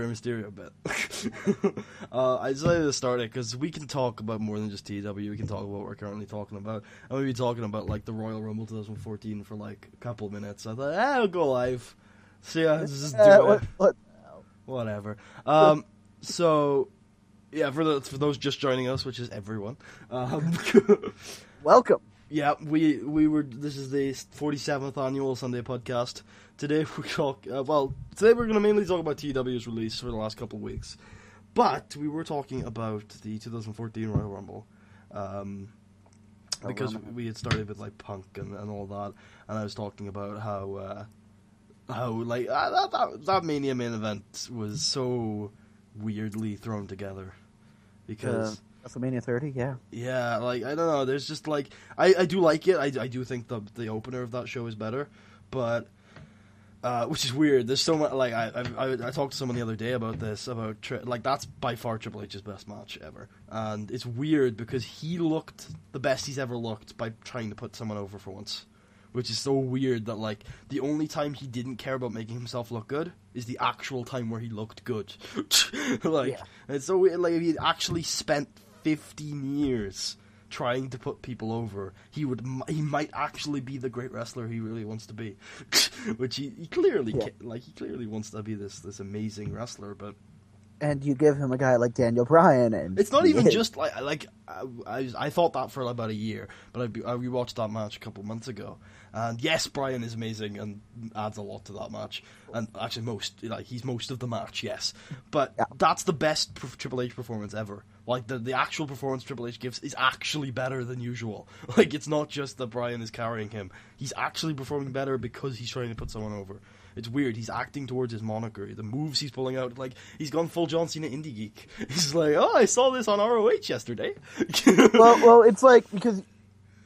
Mysterio bit. I decided to start it because we can talk about more than just TEW. We can talk about what we're currently talking about. And we'll be talking about like the Royal Rumble 2014 for like a couple minutes. I thought, I'll go live. So yeah, let's just do it. Whatever. So yeah, for those just joining us, which is everyone. Welcome. Yeah, we were. This is the 47th annual Sunday podcast. Today we talk. Today we're going to mainly talk about TEW's release for the last couple of weeks, but we were talking about the 2014 Royal Rumble, because we had started with like Punk and all that, and I was talking about how like that Mania main event was so weirdly thrown together, because. WrestleMania 30, yeah. Yeah, like, I don't know, there's just, like, I do like it, I do think the opener of that show is better, but, which is weird, there's so much, like, I talked to someone the other day about this, like, that's by far Triple H's best match ever, and it's weird because he looked the best he's ever looked by trying to put someone over for once, which is so weird that, like, the only time he didn't care about making himself look good is the actual time where he looked good. Like, yeah. It's so weird, like, if he actually spent 15 years trying to put people over, he might actually be the great wrestler he really wants to be. Which he clearly he clearly wants to be this amazing wrestler, but and you give him a guy like Daniel Bryan, and it's not even just like I thought that for about a year, but I rewatched that match a couple months ago, and yes, Bryan is amazing and adds a lot to that match, and actually he's most of the match, yes, but that's the best Triple H performance ever. Like the actual performance Triple H gives is actually better than usual. Like it's not just that Bryan is carrying him; he's actually performing better because he's trying to put someone over. It's weird. He's acting towards his moniker. The moves he's pulling out, like, he's gone full John Cena Indie Geek. He's like, oh, I saw this on ROH yesterday. well, it's like, because,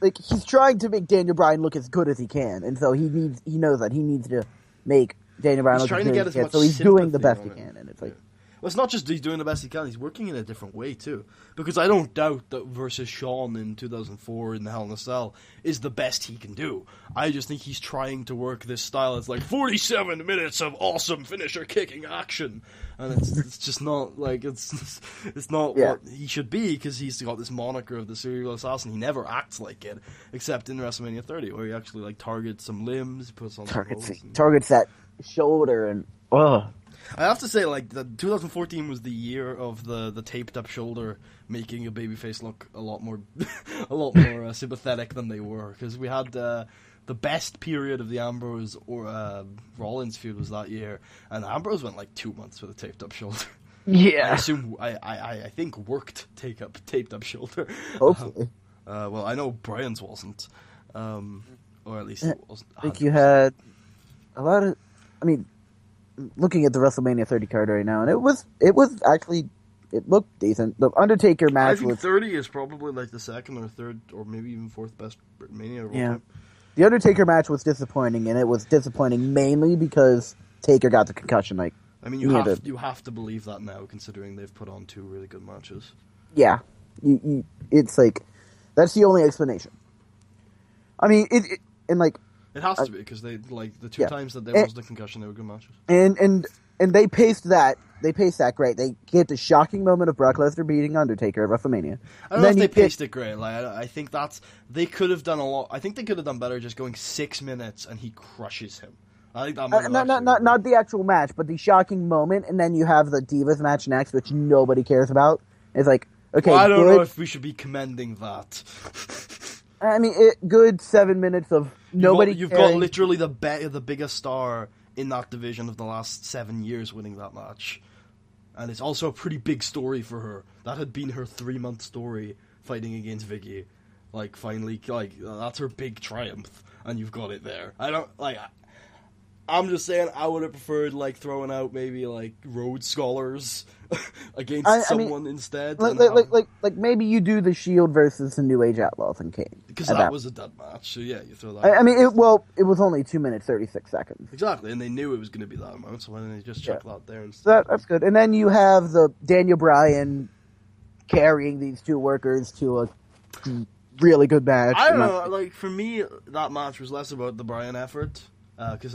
like, he's trying to make Daniel Bryan look as good as he can, and so he knows that he needs to make Daniel Bryan look as good as he can, so he's doing the best he can, and it's like... Well, it's not just he's doing the best he can, he's working in a different way, too. Because I don't doubt that versus Shawn in 2004 in the Hell in a Cell is the best he can do. I just think he's trying to work this style. It's like 47 minutes of awesome finisher kicking action. And it's just not, like, it's not what he should be, because he's got this moniker of the serial assassin. He never acts like it, except in WrestleMania 30, where he actually, like, targets some limbs, puts on targets that shoulder, and, I have to say, like, 2014 was the year of the taped up shoulder making a babyface look a lot more sympathetic than they were, because we had the best period of the Ambrose or Rollins feud was that year, and Ambrose went like 2 months with a taped up shoulder. Yeah, I think worked taped up shoulder. Hopefully, well, I know Bryan's wasn't, or at least it wasn't. I think you had a lot of, I mean. Looking at the WrestleMania 30 card right now, and it was actually, it looked decent. The Undertaker match I think 30 is probably like the second or third or maybe even fourth best Mania of all time. The Undertaker match was disappointing, and it was disappointing mainly because Taker got the concussion. Like, I mean, you have to believe that now, considering they've put on 2 really good matches. Yeah, it's like that's the only explanation. I mean, it has to be, because they, like, the 2 times that there was the concussion, they were good matches. And they paced that. They paced that great. They get the shocking moment of Brock Lesnar beating Undertaker at WrestleMania. I don't know if they paced it great. Like, I think they could have done a lot. I think they could have done better just going 6 minutes and he crushes him. I think that might have not the actual match, but the shocking moment, and then you have the Divas match next, which nobody cares about. It's like, okay, well, I don't know if we should be commending that. I mean, good 7 minutes of nobody. You've got literally the biggest star in that division of the last 7 years winning that match, and it's also a pretty big story for her. That had been her 3-month story fighting against Vicky. Like, finally, like, that's her big triumph, and you've got it there. I'm just saying, I would have preferred, like, throwing out maybe, like, Rhodes Scholars against someone instead. Like maybe you do the Shield versus the New Age Outlaws and Kane. Because that was a dead match, so yeah, you throw that I mean, it was only 2 minutes, 36 seconds. Exactly, and they knew it was going to be that amount, so why didn't they just chuck that there instead? That's good. And then you have the Daniel Bryan carrying these 2 workers to a really good match. I don't know, like, for me, that match was less about the Bryan effort, because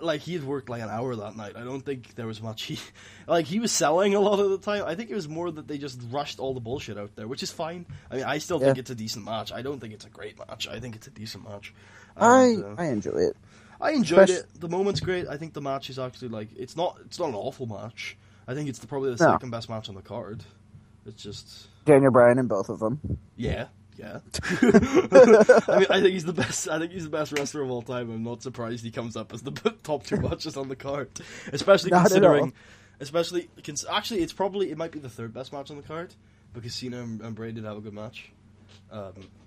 Like, he had worked like an hour that night. I don't think there was much. He was selling a lot of the time. I think it was more that they just rushed all the bullshit out there, which is fine. I mean, I still think it's a decent match. I don't think it's a great match. I think it's a decent match. I enjoy it. I enjoyed it. The moment's great. I think the match is actually, like, it's not an awful match. I think it's probably the second best match on the card. It's just Daniel Bryan in both of them. Yeah. I mean, I think he's the best. I think he's the best wrestler of all time. I'm not surprised he comes up as the top two matches on the card, especially considering. Actually, it might be the third best match on the card because Cena and Bray did have a good match.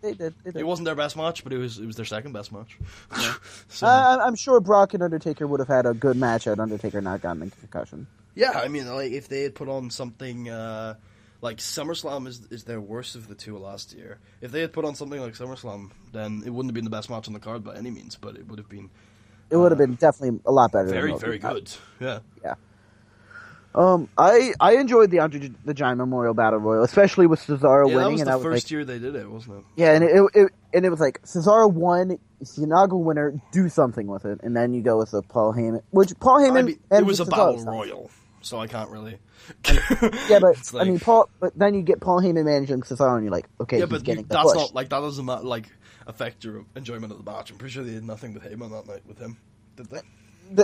They did. It wasn't their best match, but it was their second best match. Yeah. So, I'm sure Brock and Undertaker would have had a good match had Undertaker not gotten a concussion. Yeah, I mean, like if they had put on something. Like, SummerSlam is their worst of the two last year. If they had put on something like SummerSlam, then it wouldn't have been the best match on the card by any means, but it would have been... It would have been definitely a lot better. Very, very good. Yeah. Yeah. I enjoyed the Andre the Giant Memorial Battle Royal, especially with Cesaro winning. That was the first year they did it, wasn't it? Yeah, and it was like, Cesaro won, it's the inaugural winner, do something with it, and then you go with the Paul Heyman, which Paul Heyman... it was a Battle Royal, so I can't really... Yeah, but like, I mean, but then you get Paul Heyman managing Cesaro, and you're like, okay, he's getting the push. Not like that doesn't like affect your enjoyment of the match. I'm pretty sure they did nothing with Heyman that night with him. Did they?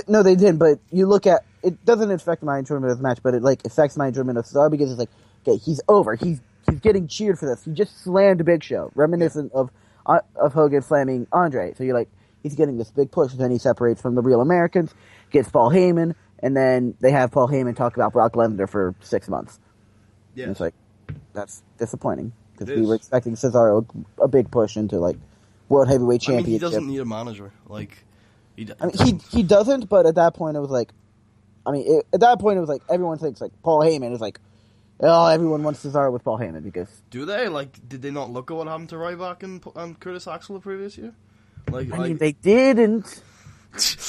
No, they didn't. But you look at it, doesn't affect my enjoyment of the match, but it like affects my enjoyment of Cesaro because it's like, okay, he's over. He's getting cheered for this. He just slammed Big Show, reminiscent of Hogan slamming Andre. So you're like, he's getting this big push, and then he separates from the Real Americans, gets Paul Heyman. And then they have Paul Heyman talk about Brock Lesnar for 6 months. Yeah, and it's like, that's disappointing because we were expecting Cesaro a big push into like World Heavyweight Championship. He doesn't need a manager. Like, he doesn't. But at that point, it was like, everyone thinks like Paul Heyman is like, oh, everyone wants Cesaro with Paul Heyman because. Do they? Like, did they not look at what happened to Ryback and Curtis Axel the previous year? I mean, they didn't.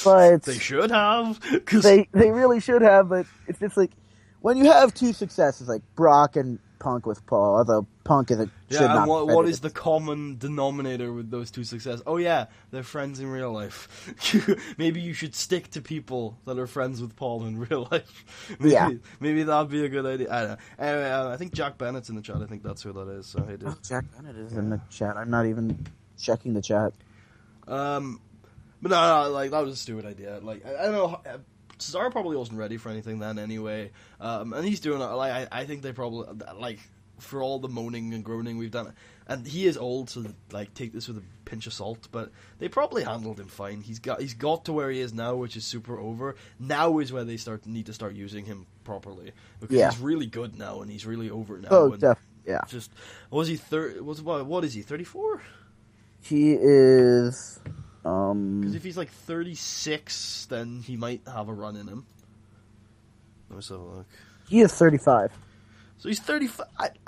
But they should have. They really should have, but it's just like when you have two successes like Brock and Punk with Paul, although Punk is what is the common denominator with those two successes? Oh yeah, they're friends in real life. Maybe you should stick to people that are friends with Paul in real life. Maybe that'd be a good idea. I don't know. Anyway, I think Jack Bennett's in the chat. I think that's who that is. So hey, dude. Jack Bennett is in the chat. I'm not even checking the chat. But no, like, that was a stupid idea. Like, I don't know, Cesaro probably wasn't ready for anything then anyway. And he's doing it, like, I think they probably, like, for all the moaning and groaning we've done, and he is old, so, like, take this with a pinch of salt, but they probably handled him fine. He's got to where he is now, which is super over. Now is where they need to start using him properly, because he's really good now, and he's really over now. Oh, definitely, yeah. Just, what is he, 34? He is... Because if he's like 36, then he might have a run in him. Let's have a look. He is 35. So he's 35.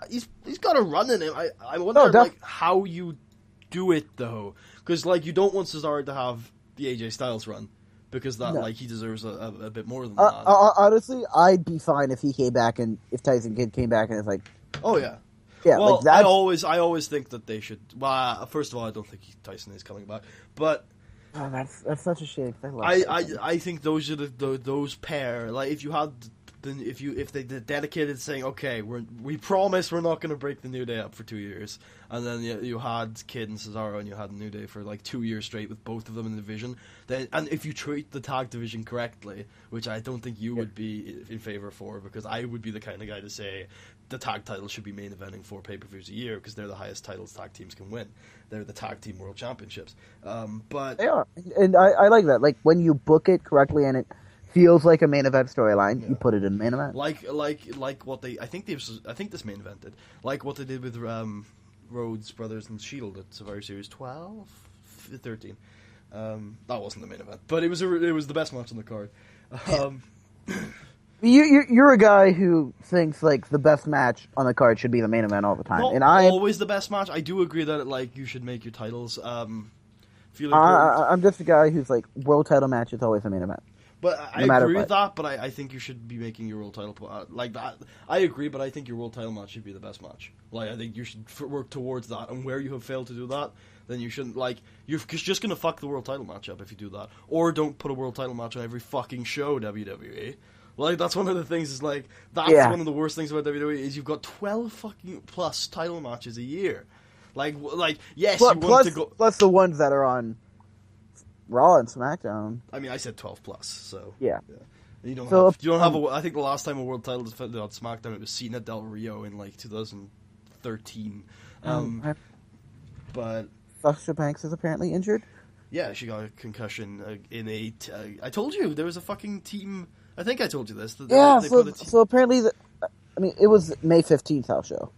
He's got a run in him. I wonder like how you do it though, because like you don't want Cesaro to have the AJ Styles run because that like he deserves a bit more than that. Honestly, I'd be fine if he came back and if Tyson Kidd came back and it's like, oh yeah. Yeah, well, like that's... I always think that they should. Well, first of all, I don't think Tyson is coming back, but that's such a shame. I think those are those pair. Like if you had, if they dedicated saying, okay, we promise we're not going to break the New Day up for 2 years, and then you had Kidd and Cesaro, and you had New Day for like 2 years straight with both of them in the division. Then, and if you treat the tag division correctly, which I don't think you would be in favor for, because I would be the kind of guy to say the tag titles should be main eventing 4 pay-per-views a year because they're the highest titles tag teams can win. They're the tag team world championships. But they are, and I like that. Like when you book it correctly and it feels like a main event storyline, you put it in main event. Like what they I think this main evented. Like what they did with Rhodes Brothers and Shield at Survivor Series 12, 13. That wasn't the main event, but it was the best match on the card. You're a guy who thinks like the best match on the card should be the main event all the time, and always the best match. I do agree that like you should make your titles. I'm just a guy who's like world title match is always the main event. But I agree with that, but I think you should be making your world title like that. I agree, but I think your world title match should be the best match. Like, I think you should work towards that, and where you have failed to do that, then you shouldn't, like, you're just going to fuck the world title match up if you do that. Or don't put a world title match on every fucking show, WWE. Like, that's one of the things, is like, that's one of the worst things about WWE, is you've got 12 fucking plus title matches a year. Like yes, you want to go... Plus the ones that are on Raw and SmackDown. I mean, I said 12 plus, so... Yeah. You don't have I think the last time a world title was defended on SmackDown, it was Cena Del Rio in, like, 2013. But... Sasha Banks is apparently injured? Yeah, she got a concussion in a... I told you, there was a fucking team... I think I told you this. So apparently... it was May 15th, our show.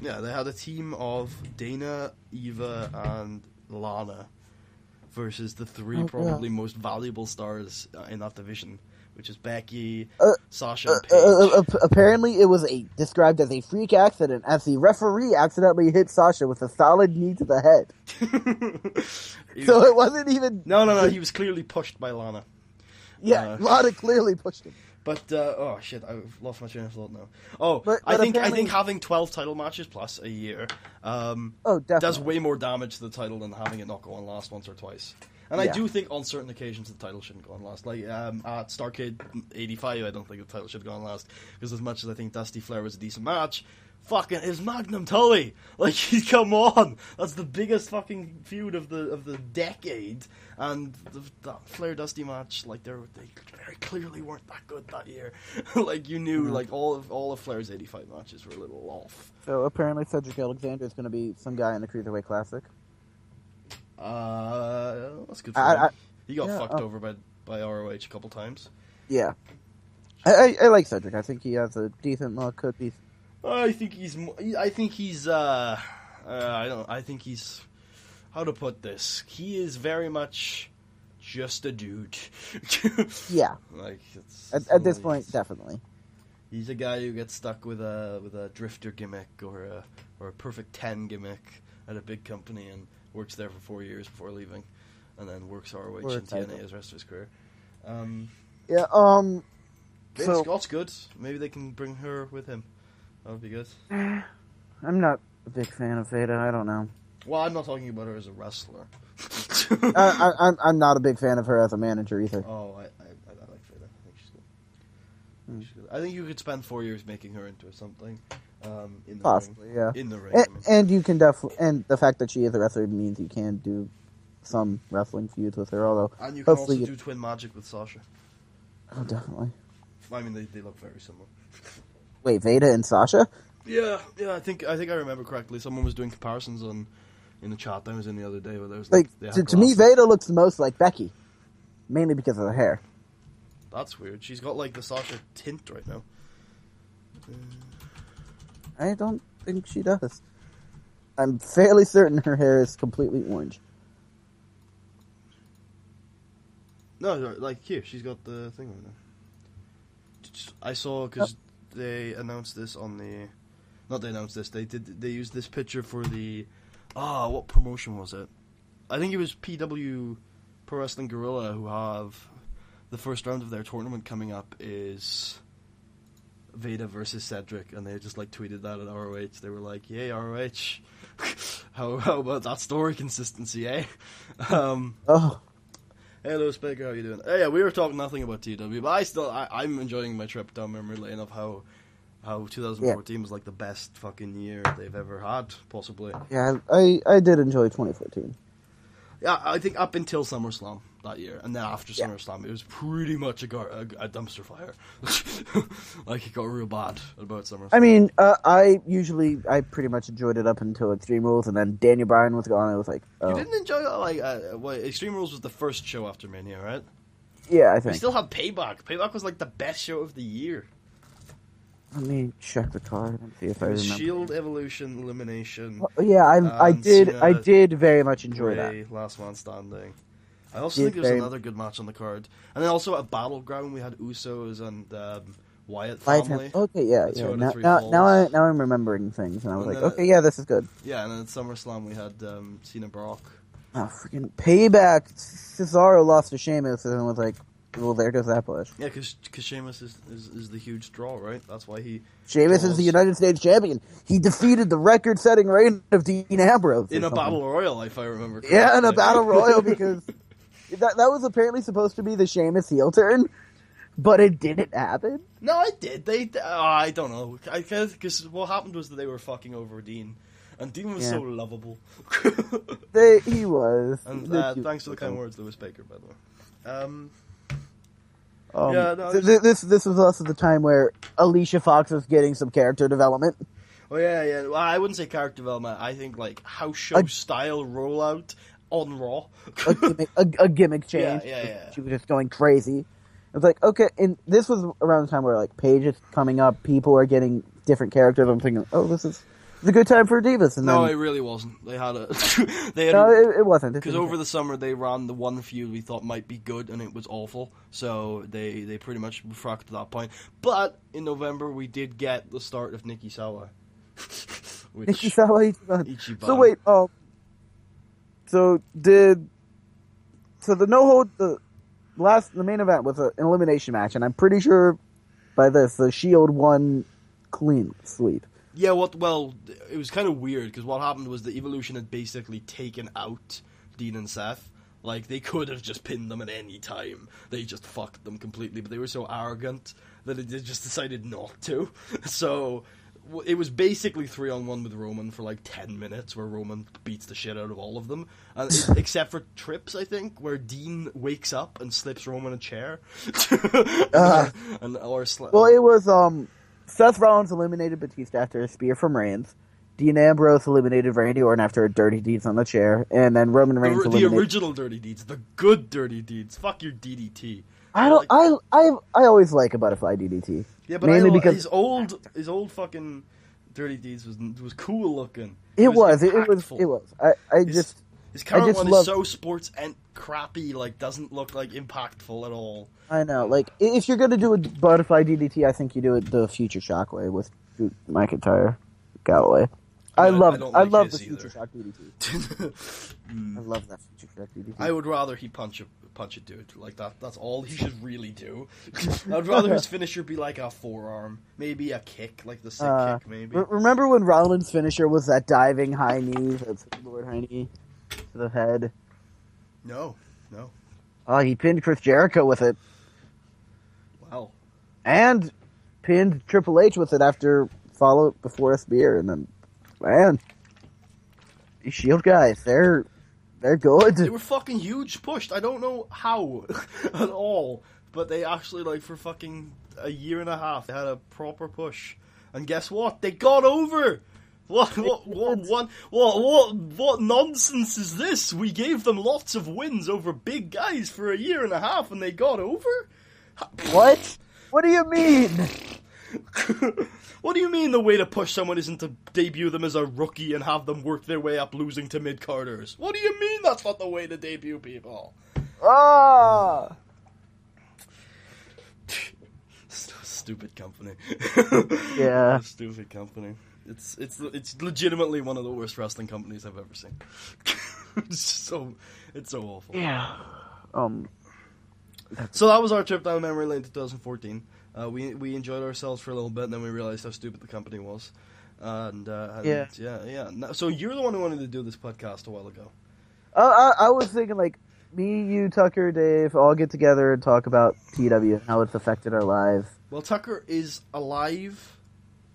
Yeah, they had a team of Dana, Eva, and Lana versus the three most valuable stars in that division, which is Becky, Sasha, and Paige. Apparently, it was described as a freak accident, as the referee accidentally hit Sasha with a solid knee to the head. So it wasn't even... No, he was clearly pushed by Lana. Yeah, Lana clearly pushed him. But oh shit, I've lost my train of thought now. Oh, but I think having 12 title matches plus a year, does way more damage to the title than having it not go on last once or twice. And I do think on certain occasions the title shouldn't go on last. Like at Starrcade '85, I don't think the title should go on last, because as much as I think Dusty Flair was a decent match, fucking his Magnum Tully, like, come on, that's the biggest fucking feud of the decade, and that Flair Dusty match, like, they very clearly weren't that good that year. Like, you knew, like, all of Flair's '85 matches were a little off. So apparently Cedric Alexander is going to be some guy in the Cruiserweight Classic. That's good for him. He got fucked over by ROH a couple times. Yeah, I like Cedric. I think he has a decent look. Could be. I think he's. How to put this? He is very much just a dude. Yeah. Like, at this point, definitely. He's a guy who gets stuck with a drifter gimmick or a perfect 10 gimmick at a big company and works there for 4 years before leaving, and then works ROH and TNA as the rest of his career. Vince Scott's good. Maybe they can bring her with him. That would be good. I'm not a big fan of Veda. I don't know. Well, I'm not talking about her as a wrestler. I'm not a big fan of her as a manager either. Oh, I like Veda. I think she's good. I think you could spend 4 years making her into something. In the Possibly, ring. Yeah. In the ring. And you can and the fact that she is a wrestler means you can do some wrestling feuds with her. Although, and you can also do twin magic with Sasha. Oh, definitely. I mean, they look very similar. Wait, Veda and Sasha? Yeah. I think I remember correctly. Someone was doing comparisons in the chat I was in the other day where there was to me, Veda looks the most like Becky, mainly because of her hair. That's weird. She's got like the Sasha tint right now. I don't think she does. I'm fairly certain her hair is completely orange. No, like here, she's got the thing right now. I saw because they announced this on the. Not they announced this. They used this picture for the. What promotion was it? I think it was PW Pro Wrestling Guerrilla, who have the first round of their tournament coming up is Veda versus Cedric, and they just like tweeted that at ROH. They were like, "Yay, ROH! how about that story consistency, eh?" Hey, Lewis Baker, how you doing? Hey, yeah, we were talking nothing about TEW, but I'm enjoying my trip down memory lane of how 2014 was like the best fucking year they've ever had, possibly. Yeah, I did enjoy 2014. Yeah, I think up until SummerSlam that year, and then after SummerSlam, it was pretty much a dumpster fire. Like, it got real bad about SummerSlam. I mean, I pretty much enjoyed it up until Extreme Rules, and then Daniel Bryan was gone. I was like, oh. You didn't enjoy Extreme Rules was the first show after Mania, right? Yeah, I think. We still had Payback. Payback was like the best show of the year. Let me check the card and see if I remember. Shield, Evolution, Elimination. Yeah, I did very much enjoy that. Last Man Standing. I also think there was another good match on the card. And then also at Battleground we had Usos and Wyatt family. Okay, yeah. Now I'm remembering things, and I was like, okay, yeah, this is good. Yeah, and then at SummerSlam we had Cena Brock. Oh, freaking Payback! Cesaro lost to Sheamus, and was like, Well, there goes that push. Yeah, because Sheamus is the huge draw, right? That's why he... Sheamus is the United States champion. He defeated the record-setting reign of Dean Ambrose. In a battle royal, if I remember correctly. Yeah, in a battle royal, because that was apparently supposed to be the Sheamus heel turn, but it didn't happen. No, it did. I don't know. Because what happened was that they were fucking over Dean. And Dean was so lovable. He was. And thanks for the kind words, Lewis Baker, by the way. This was also the time where Alicia Fox was getting some character development. Oh yeah. Well, I wouldn't say character development. I think like house show style rollout on Raw. a gimmick change. Yeah. She was just going crazy. It was like, okay, and this was around the time where like Paige is coming up, people are getting different characters. I'm thinking, oh, this is a good time for Divas. And no, then, it really wasn't. They had a... it wasn't. Because over the summer they ran the one feud we thought might be good, and it was awful. So they pretty much fracked at that point. But in November we did get the start of Nikki Sawa. Nikki Sawa Ichiban. So wait, the main event was an elimination match, and I'm pretty sure by this the Shield won clean sweep. Yeah, well, it was kind of weird, because what happened was the Evolution had basically taken out Dean and Seth. Like, they could have just pinned them at any time. They just fucked them completely, but they were so arrogant that they just decided not to. So, it was basically 3-on-1 with Roman for like 10 minutes, where Roman beats the shit out of all of them. And except for trips, I think, where Dean wakes up and slips Roman a chair. It was, Seth Rollins eliminated Batista after a spear from Reigns. Dean Ambrose eliminated Randy Orton after a dirty deeds on the chair, and then Roman Reigns eliminated the original dirty deeds, the good dirty deeds. Fuck your DDT. I always like a butterfly DDT. Yeah, but mainly because his old fucking dirty deeds was cool looking. It was. His current one is so sports and crappy, like, doesn't look, like, impactful at all. I know. Like, if you're going to do a butterfly DDT, I think you do it the Future Shockwave with McIntyre, Galloway. I love the Future Shock DDT. I love that Future Shock DDT. I would rather he punch a dude like that. That's all he should really do. I'd rather his finisher be like a forearm, maybe a kick, like the sick kick, maybe. Remember when Rollins' finisher was that diving high knee, that Lord high knee to the head? No. Oh, he pinned Chris Jericho with it. Wow. And pinned Triple H with it before a spear, and then, man, these Shield guys, they're good. They were fucking huge pushed. I don't know how at all, but they actually, like, for fucking a year and a half, they had a proper push. And guess what? They got over. What nonsense is this? We gave them lots of wins over big guys for a year and a half, and they got over? What? What do you mean? What do you mean the way to push someone isn't to debut them as a rookie and have them work their way up losing to mid-carders? What do you mean that's not the way to debut people? Ah! Stupid company. Yeah. Stupid company. It's legitimately one of the worst wrestling companies I've ever seen. It's so awful. Yeah. So that was our trip down memory lane 2014. We enjoyed ourselves for a little bit, and then we realized how stupid the company was. Yeah. So you're the one who wanted to do this podcast a while ago. I was thinking, like, me, you, Tucker, Dave, all get together and talk about TEW and how it's affected our lives. Well, Tucker is alive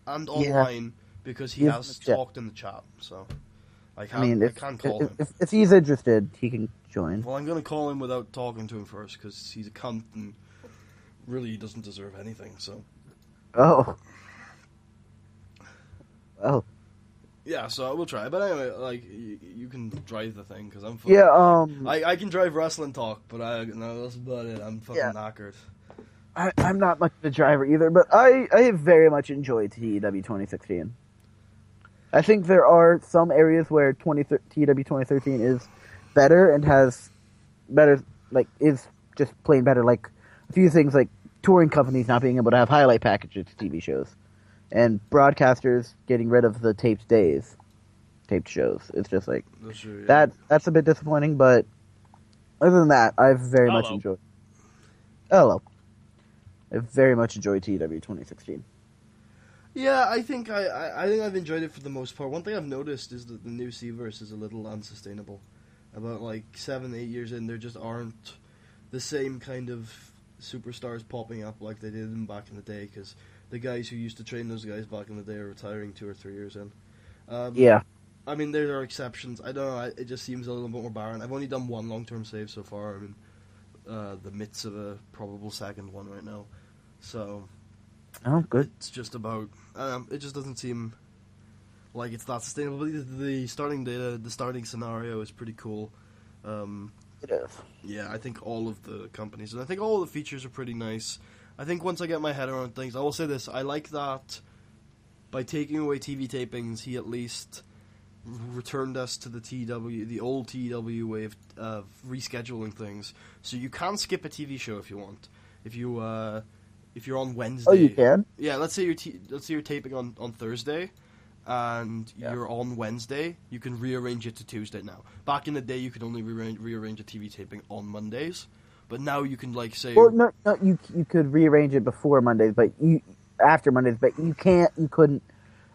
and online because he has talked in the chat, so I can't call him. If he's interested, he can join. Well, I'm going to call him without talking to him first, because he's a cunt and really doesn't deserve anything, so... Oh. Yeah, so I will try. But anyway, like, you can drive the thing, because I'm fucking... Yeah, I can drive Rasslin talk, but that's about it. I'm fucking knackered. I'm not much of a driver either, but I have very much enjoyed TEW 2016. I think there are some areas where TEW 2013 is better and has better, like, is just plain better. Like, a few things like touring companies not being able to have highlight packages to TV shows, and broadcasters getting rid of the taped shows. It's just like, that's a bit disappointing, but other than that, I've very much enjoyed. Hello. I very much enjoyed TEW 2016. Yeah, I think I've enjoyed it for the most part. One thing I've noticed is that the new Seaverse is a little unsustainable. About like 7-8 years in, there just aren't the same kind of superstars popping up like they did back in the day. Because the guys who used to train those guys back in the day are retiring 2 or 3 years in. Yeah. I mean, there are exceptions. I don't know. It just seems a little bit more barren. I've only done one long-term save so far. I'm in the midst of a probable second one right now. So, Oh, good. it's just about... it just doesn't seem like it's that sustainable. But the starting data, the starting scenario is pretty cool. It is. Yeah, I think all of the companies, and I think all the features are pretty nice. I think once I get my head around things, I will say this, I like that by taking away TV tapings, he at least returned us to the TEW, the old TEW way of rescheduling things. So you can skip a TV show if you want. If you're on Wednesday. Oh, you can? Yeah, let's say you're taping on Thursday, and you're on Wednesday. You can rearrange it to Tuesday now. Back in the day, you could only rearrange a TV taping on Mondays, but now you can say. Or no, you could rearrange it before Mondays, but after Mondays, but you couldn't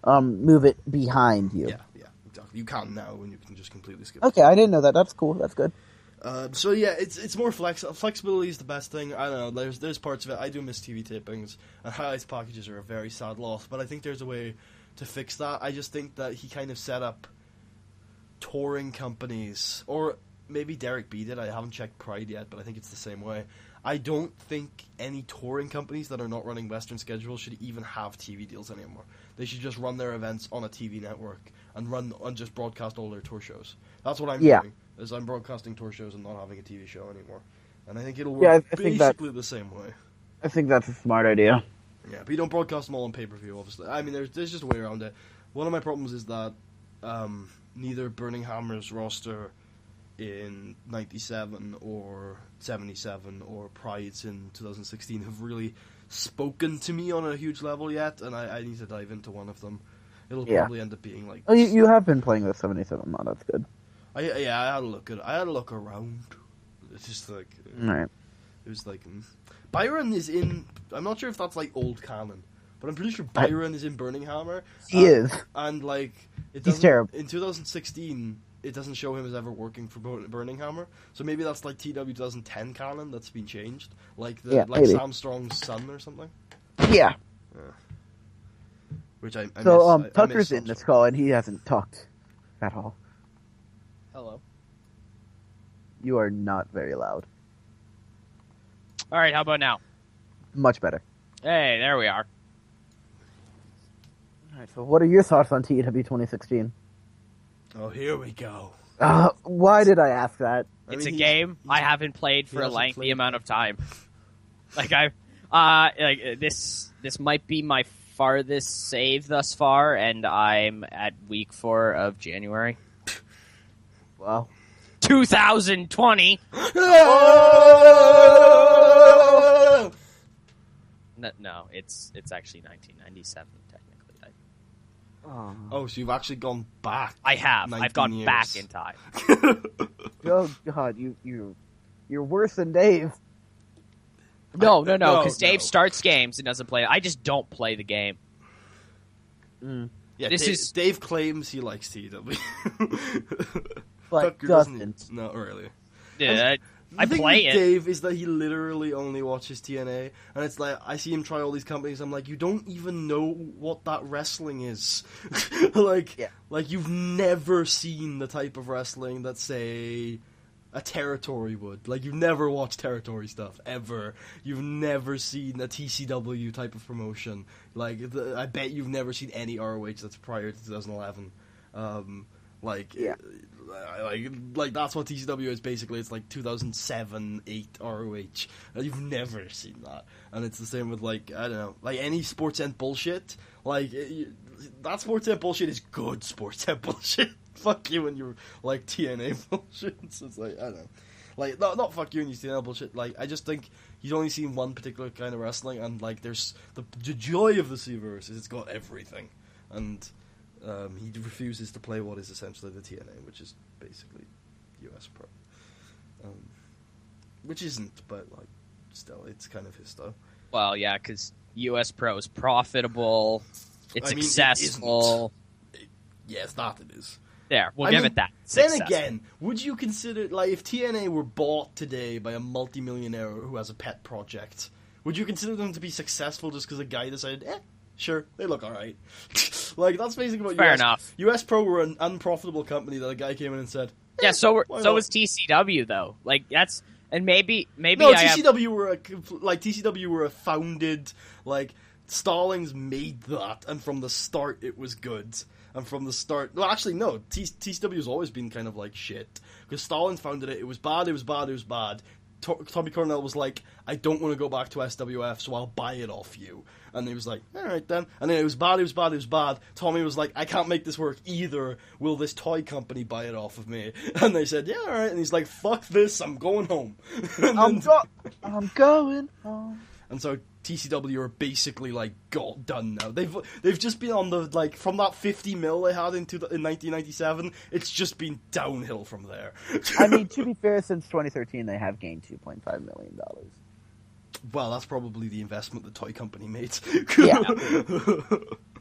move it behind you. Yeah, exactly. You can now, and you can just completely skip. Okay, I didn't know that. That's cool. That's good. So yeah, it's more flexibility is the best thing. I don't know. There's parts of it I do miss TV tapings, and highlights packages are a very sad loss. But I think there's a way to fix that. I just think that he kind of set up touring companies, or maybe Derek B did. I haven't checked Pride yet, but I think it's the same way. I don't think any touring companies that are not running Western schedules should even have TV deals anymore. They should just run their events on a TV network and just broadcast all their tour shows. That's what I'm doing. Is I'm broadcasting tour shows and not having a TV show anymore. And I think it'll work basically the same way. I think that's a smart idea. Yeah, but you don't broadcast them all on pay-per-view, obviously. I mean, there's just a way around it. One of my problems is that neither Burning Hammer's roster in 97 or 77 or Pride's in 2016 have really spoken to me on a huge level yet, and I need to dive into one of them. It'll probably end up being like... Oh, you have been playing the 77 mod, that's good. I had a look around. It's just like... Right. It was like... Byron is in... I'm not sure if that's like old canon, but I'm pretty sure Byron is in Burning Hammer. He is. And like... He's terrible. In 2016... It doesn't show him as ever working for Burning Hammer, so maybe that's like TW 2010 canon that's been changed, like Sam Strong's son or something. Yeah. Which I so miss, Tucker's I in this call and he hasn't talked at all. Hello. You are not very loud. All right, how about now? Much better. Hey, there we are. All right. So, what are your thoughts on TEW 2016? Oh, here we go. Why did I ask that? It's a game I haven't played for a lengthy amount of time. Like this might be my farthest save thus far, and I'm at week 4 of January. Wow. 2020. No, it's actually 1997 technically. Oh, so you've actually gone back? I have. I've gone years. back in time. Oh God, you're worse than Dave. No, because Dave starts games and doesn't play. I just don't play the game. Yeah, Dave claims he likes TEW. But doesn't. No, really. Yeah, I The thing play with it. Dave is that he literally only watches TNA, and it's like I see him try all these companies. I'm like, you don't even know what that wrestling is. like you've never seen the type of wrestling that say a Territory would. Like you've never watched Territory stuff ever. You've never seen a TCW type of promotion. Like I bet you've never seen any ROH that's prior to 2011. Like that's what TCW is basically. It's like 2007, 8 ROH. You've never seen that, and it's the same with like I don't know, like any sports end bullshit. Like that sports end bullshit is good sports end bullshit. Fuck you and your like TNA bullshit. So it's like I don't know, like not fuck you and your TNA bullshit. Like I just think he's only seen one particular kind of wrestling, and like there's the joy of the Seaverse is it's got everything, and. He refuses to play what is essentially the TNA, which is basically US Pro. Which isn't, but like still, it's kind of his style. Well, yeah, because US Pro is profitable. It's I mean, successful. Yes, that it is. There, we'll give it that. Then Success. again, would you consider, like, if TNA were bought today by a multimillionaire who has a pet project, would you consider them to be successful just because a guy decided, sure, they look alright? Like, that's basically what Fair enough. US Pro were an unprofitable company that a guy came in and said, yeah, so not? was TCW, though. Like, that's... And maybe no, TCW were a founded, like, Stallings made that, and from the start it was good. And from the start... Well, actually, no. TCW has always been kind of like shit. Because Stallings founded it. It was bad, it was bad, it was bad. Tommy Cornell was like, I don't want to go back to SWF, so I'll buy it off you. And he was like, alright then. And then it was bad, it was bad, it was bad. Tommy was like, I can't make this work either. Will this toy company buy it off of me? And they said, yeah, alright. And he's like, fuck this, I'm going home. I'm going home. And so TCW are basically like done now. They've just been on the, like, from that 50 mil they had in 1997. It's just been downhill from there. I mean, to be fair, since 2013 they have gained $2.5 million. Well, that's probably the investment the toy company made. Yeah.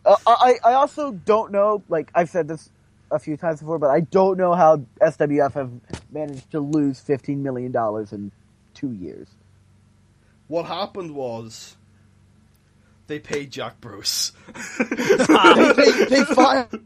I also don't know. Like I've said this a few times before, but I don't know how SWF have managed to lose $15 million in 2 years. What happened was they paid Jack Bruce. they fired.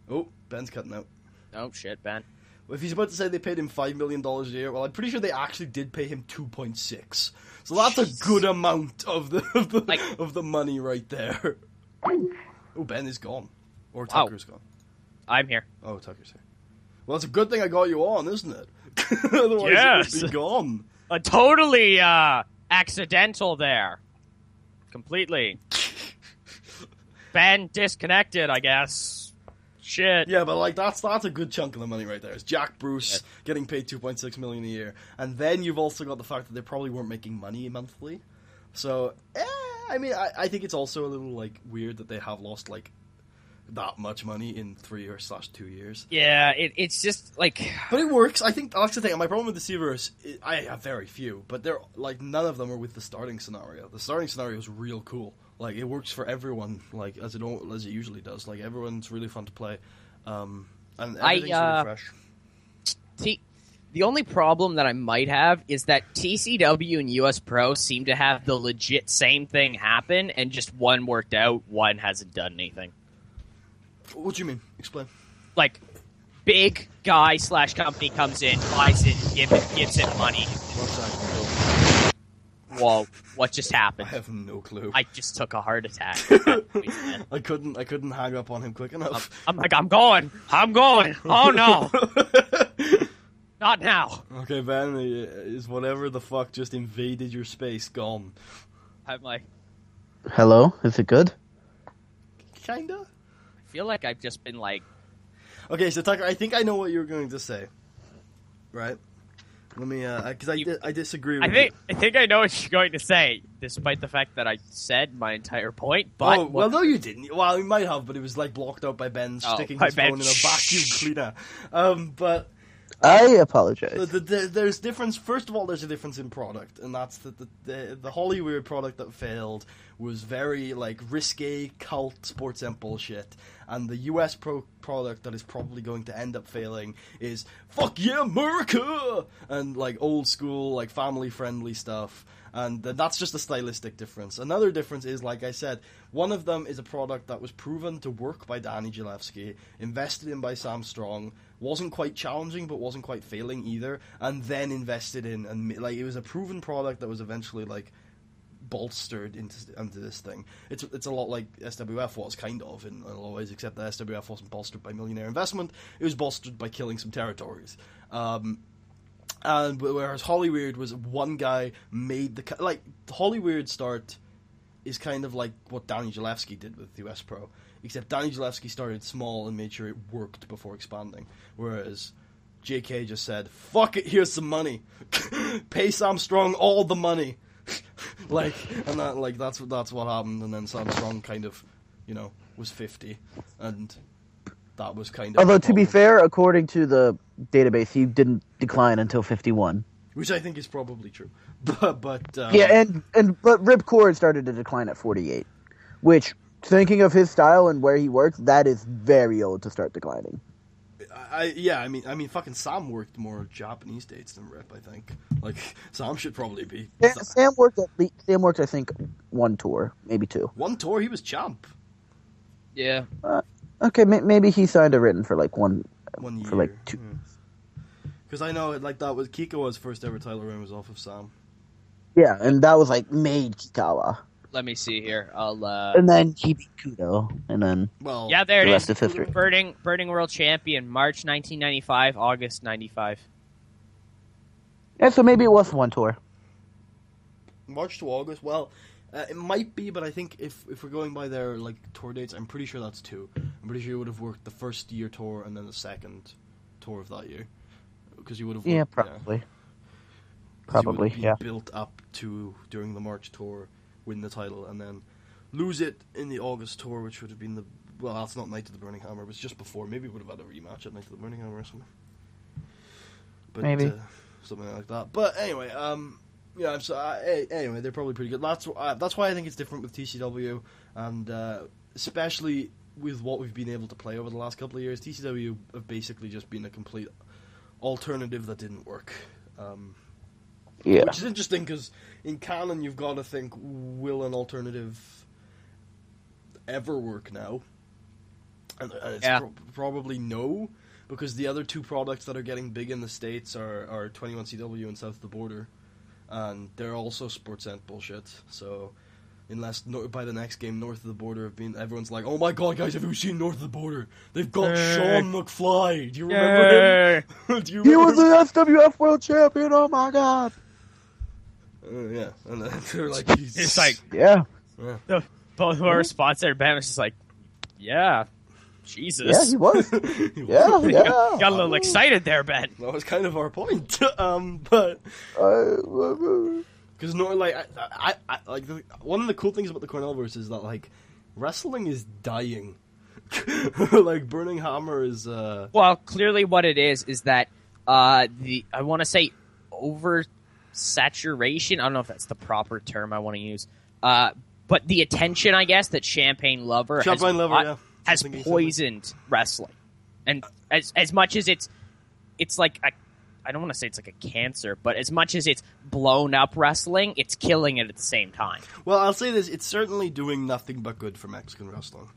Oh, Ben's cutting out. Oh, shit, Ben. If he's about to say they paid him $5 million a year, well, I'm pretty sure they actually did pay him 2.6. So that's a good amount of the money right there. Oh, Ben is gone. Or Tucker's gone. I'm here. Oh, Tucker's here. Well, it's a good thing I got you on, isn't it? Otherwise Yes. it would be gone. Totally accidental there. Completely. Ben disconnected, I guess. Shit. Yeah, but like that's a good chunk of the money right there. It's Jack Bruce getting paid $2.6 million a year, and then you've also got the fact that they probably weren't making money monthly. So, I mean, I think it's also a little like weird that they have lost like that much money in 3 years / 2 years. Yeah, it's just like... But it works. I think that's the thing. My problem with the Seavers, I have very few, but they're like none of them are with the starting scenario. The starting scenario is real cool. Like it works for everyone, like as it usually does. Like everyone's really fun to play, and everything's really fresh. The only problem that I might have is that TCW and US Pro seem to have the legit same thing happen, and just one worked out, one hasn't done anything. What do you mean? Explain. Like, big guy / company comes in, buys it, gives it money. Whoa, what just happened? I have no clue. I just took a heart attack. I couldn't hang up on him quick enough. I'm like, I'm going. Oh no. Not now. Okay, Ben, is whatever the fuck just invaded your space gone? I'm like... Hello? Is it good? Kinda? I feel like I've just been like... Okay, so Tucker, I think I know what you're going to say. Right? Let me, because I disagree with you. I think I know what you're going to say, despite the fact that I said my entire point, but... Oh, well, no, you didn't. Well, you might have, but it was, like, blocked out by Ben sticking his phone in a vacuum cleaner. But... I apologize. There's difference. First of all, there's a difference in product, and that's the Hollywood product that failed was very like risque cult sports amp bullshit, and the US Pro product that is probably going to end up failing is fuck yeah America and like old school like family friendly stuff. And that's just a stylistic difference. Another difference is, like I said, one of them is a product that was proven to work by Danny Gillespie, invested in by Sam Strong, wasn't quite challenging but wasn't quite failing either, and then invested in, and like it was a proven product that was eventually like bolstered into this thing. It's a lot like SWF was, kind of, in a lot of ways, except that SWF wasn't bolstered by millionaire investment, it was bolstered by killing some territories. And whereas Hollywood was one guy made the... Like, Hollywood start is kind of like what Danny Gillespie did with US Pro. Except Danny Gillespie started small and made sure it worked before expanding. Whereas JK just said, fuck it, here's some money. Pay Sam Strong all the money. Like, and that, like, that's what happened. And then Sam Strong kind of, was 50. And... that was kind of... Although, to be fair, according to the database, he didn't decline until 51. which I think is probably true. But But Ripcord started to decline at 48, which, thinking of his style and where he works, that is very old to start declining. I mean, fucking Sam worked more Japanese dates than Rip. I think like Sam should probably be. Sam worked I think one tour, maybe two. One tour, he was champ. Yeah. Okay, maybe he signed a written for like 1 year. For like 2. Because I know like that was Kiko's first ever title reign was off of Sam. Yeah, and that was like made Kikawa. Let me see here. And then he beat Kudo, and then yeah, there the it rest is. of history. Burning World Champion, March 1995, August 95. Yeah, so maybe it was one tour. March to August. Well, it might be, but I think if we're going by their like tour dates, I'm pretty sure that's 2. I'm pretty sure you would have worked the first year tour and then the second tour of that year, because you would have. Yeah, probably. Yeah. Probably, you would yeah. Built up to during the March tour, win the title, and then lose it in the August tour, which would have been that's not Night of the Burning Hammer, it was just before. Maybe we would have had a rematch at Night of the Burning Hammer or something. But, maybe something like that. But anyway, anyway, they're probably pretty good. That's why I think it's different with TCW, and especially with what we've been able to play over the last couple of years. TCW have basically just been a complete alternative that didn't work. Yeah. Which is interesting because in canon you've got to think, will an alternative ever work now? And it's probably no, because the other 2 products that are getting big in the States are 21CW and South of the Border, and they're also Sportscent bullshit. So unless by the next game North of the Border have been, everyone's like, oh my god guys, have you seen North of the Border? They've got Sean McFly. Do you remember him? He was the SWF World Champion. Oh my god. Yeah, and they're like, it's like, yeah. Both of our response there, Ben was just like, yeah, Jesus. Yeah, he was. yeah. Got a little excited there, Ben. That was kind of our point. But because I like one of the cool things about the Cornellverse is that like wrestling is dying. Like Burning Hammer is. Well, clearly, what it is that I want to say oversaturation. I don't know if that's the proper term I want to use. But the attention, I guess, that Champagne Lover has poisoned wrestling, and as much as it's like I don't want to say it's like a cancer, but as much as it's blown up wrestling, it's killing it at the same time. Well, I'll say this: it's certainly doing nothing but good for Mexican wrestling.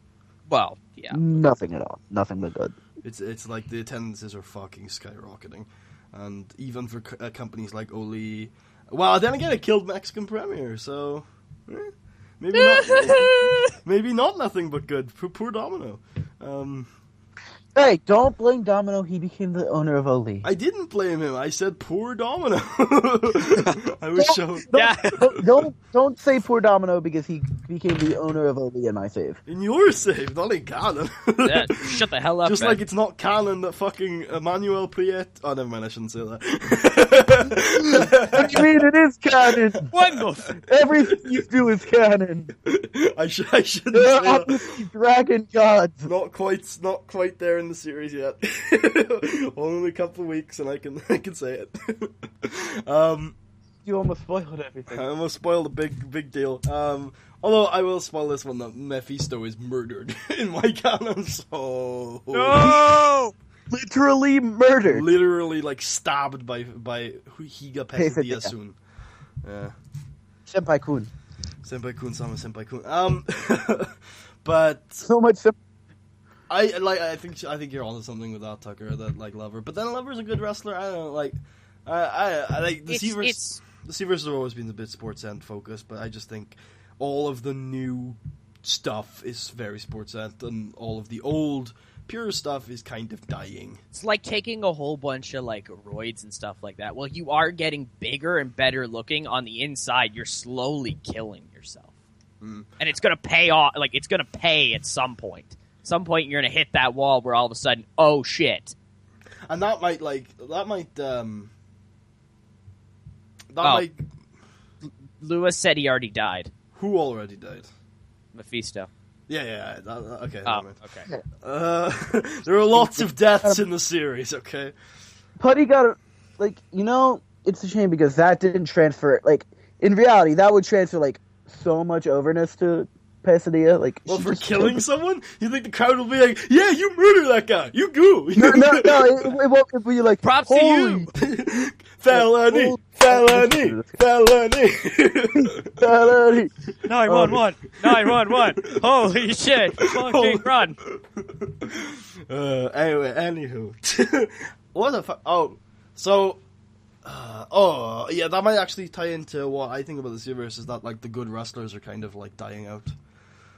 Well, yeah, nothing at all, nothing but good. It's like the attendances are fucking skyrocketing, and even for companies like Oli. Well, then again, it killed Mexican Premier, so. Maybe not. Maybe not nothing but good. Poor Domino. Hey, don't blame Domino. He became the owner of Oli. I didn't blame him. I said poor Domino. I was so. Yeah. Don't say poor Domino because he became the owner of Oli in my save. In your save, not in canon. Yeah, shut the hell up. Just man. like it's not canon that fucking Emmanuel Priet. Oh, never mind. I shouldn't say that. What do you mean it is canon? Wonderful. Everything you do is canon. I shouldn't say They're that. obviously dragon gods. Not quite there in the series yet. Only a couple of weeks, and I can say it. You almost spoiled everything. I almost spoiled a big deal. Although I will spoil this one that Mephisto is murdered in my canon. So No! Literally murdered. Literally, like stabbed by Higa Pesadilla-sun. Yeah. Senpai-kun. Senpai-kun, sama Senpai-kun. But So much I think you're onto something with that, Tucker. That like Lover, but then Lover's a good wrestler. I don't know, like I like the Seavers. The Seavers have always been a bit sports end focused, but I just think all of the new stuff is very sports end, and all of the old pure stuff is kind of dying. It's like taking a whole bunch of like roids and stuff like that. Well, you are getting bigger and better looking on the inside. You're slowly killing yourself, and it's gonna pay off. Like it's gonna pay at some point. Some point you're gonna hit that wall where all of a sudden, oh shit! And that might. Lewis said he already died. Who already died? Mephisto. Yeah. Okay. Oh, okay. There are lots of deaths in the series. Okay. Putty got it's a shame because that didn't transfer. Like in reality, that would transfer like so much overness to Pasadena. Like, well, for killing someone, you think the crowd will be like, "Yeah, you murder that guy. You go." No, it won't be like props to you. Felony. 911. Holy shit! Fucking run. Anyway, anywho, what the fuck? Yeah, that might actually tie into what I think about the universe is that like the good wrestlers are kind of like dying out.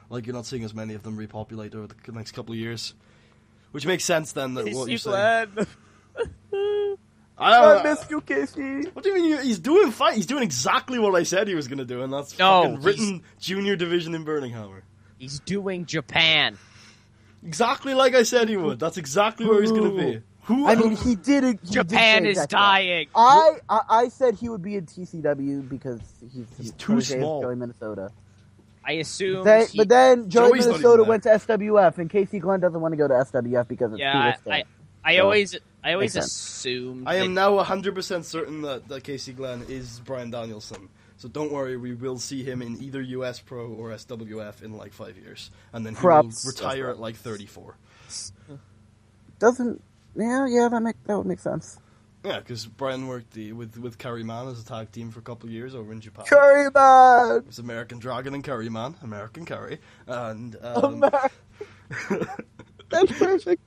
Like you're not seeing as many of them repopulate over the next couple of years, which makes sense then. That what you're saying. I miss you, Casey. What do you mean? He's doing fine. He's doing exactly what I said he was going to do, and that's fucking written junior division in Birmingham. He's doing Japan. Exactly like I said he would. That's exactly where he's going to be. I mean, he did it. Japan is dying. I said he would be in TCW because he's too small. Joey Minnesota. I assume. But then Joey Minnesota went to SWF, and Casey Glenn doesn't want to go to SWF because it's too risky. I always assumed. I am now 100% certain that Casey Glenn is Bryan Danielson. So don't worry, we will see him in either US Pro or SWF in like 5 years, and then he will retire at like 34. That would make sense. Yeah, because Brian worked with Curry Man as a tag team for a couple of years over in Japan. Curry Man! It was American Dragon and Curry Man, American Curry, and that's perfect.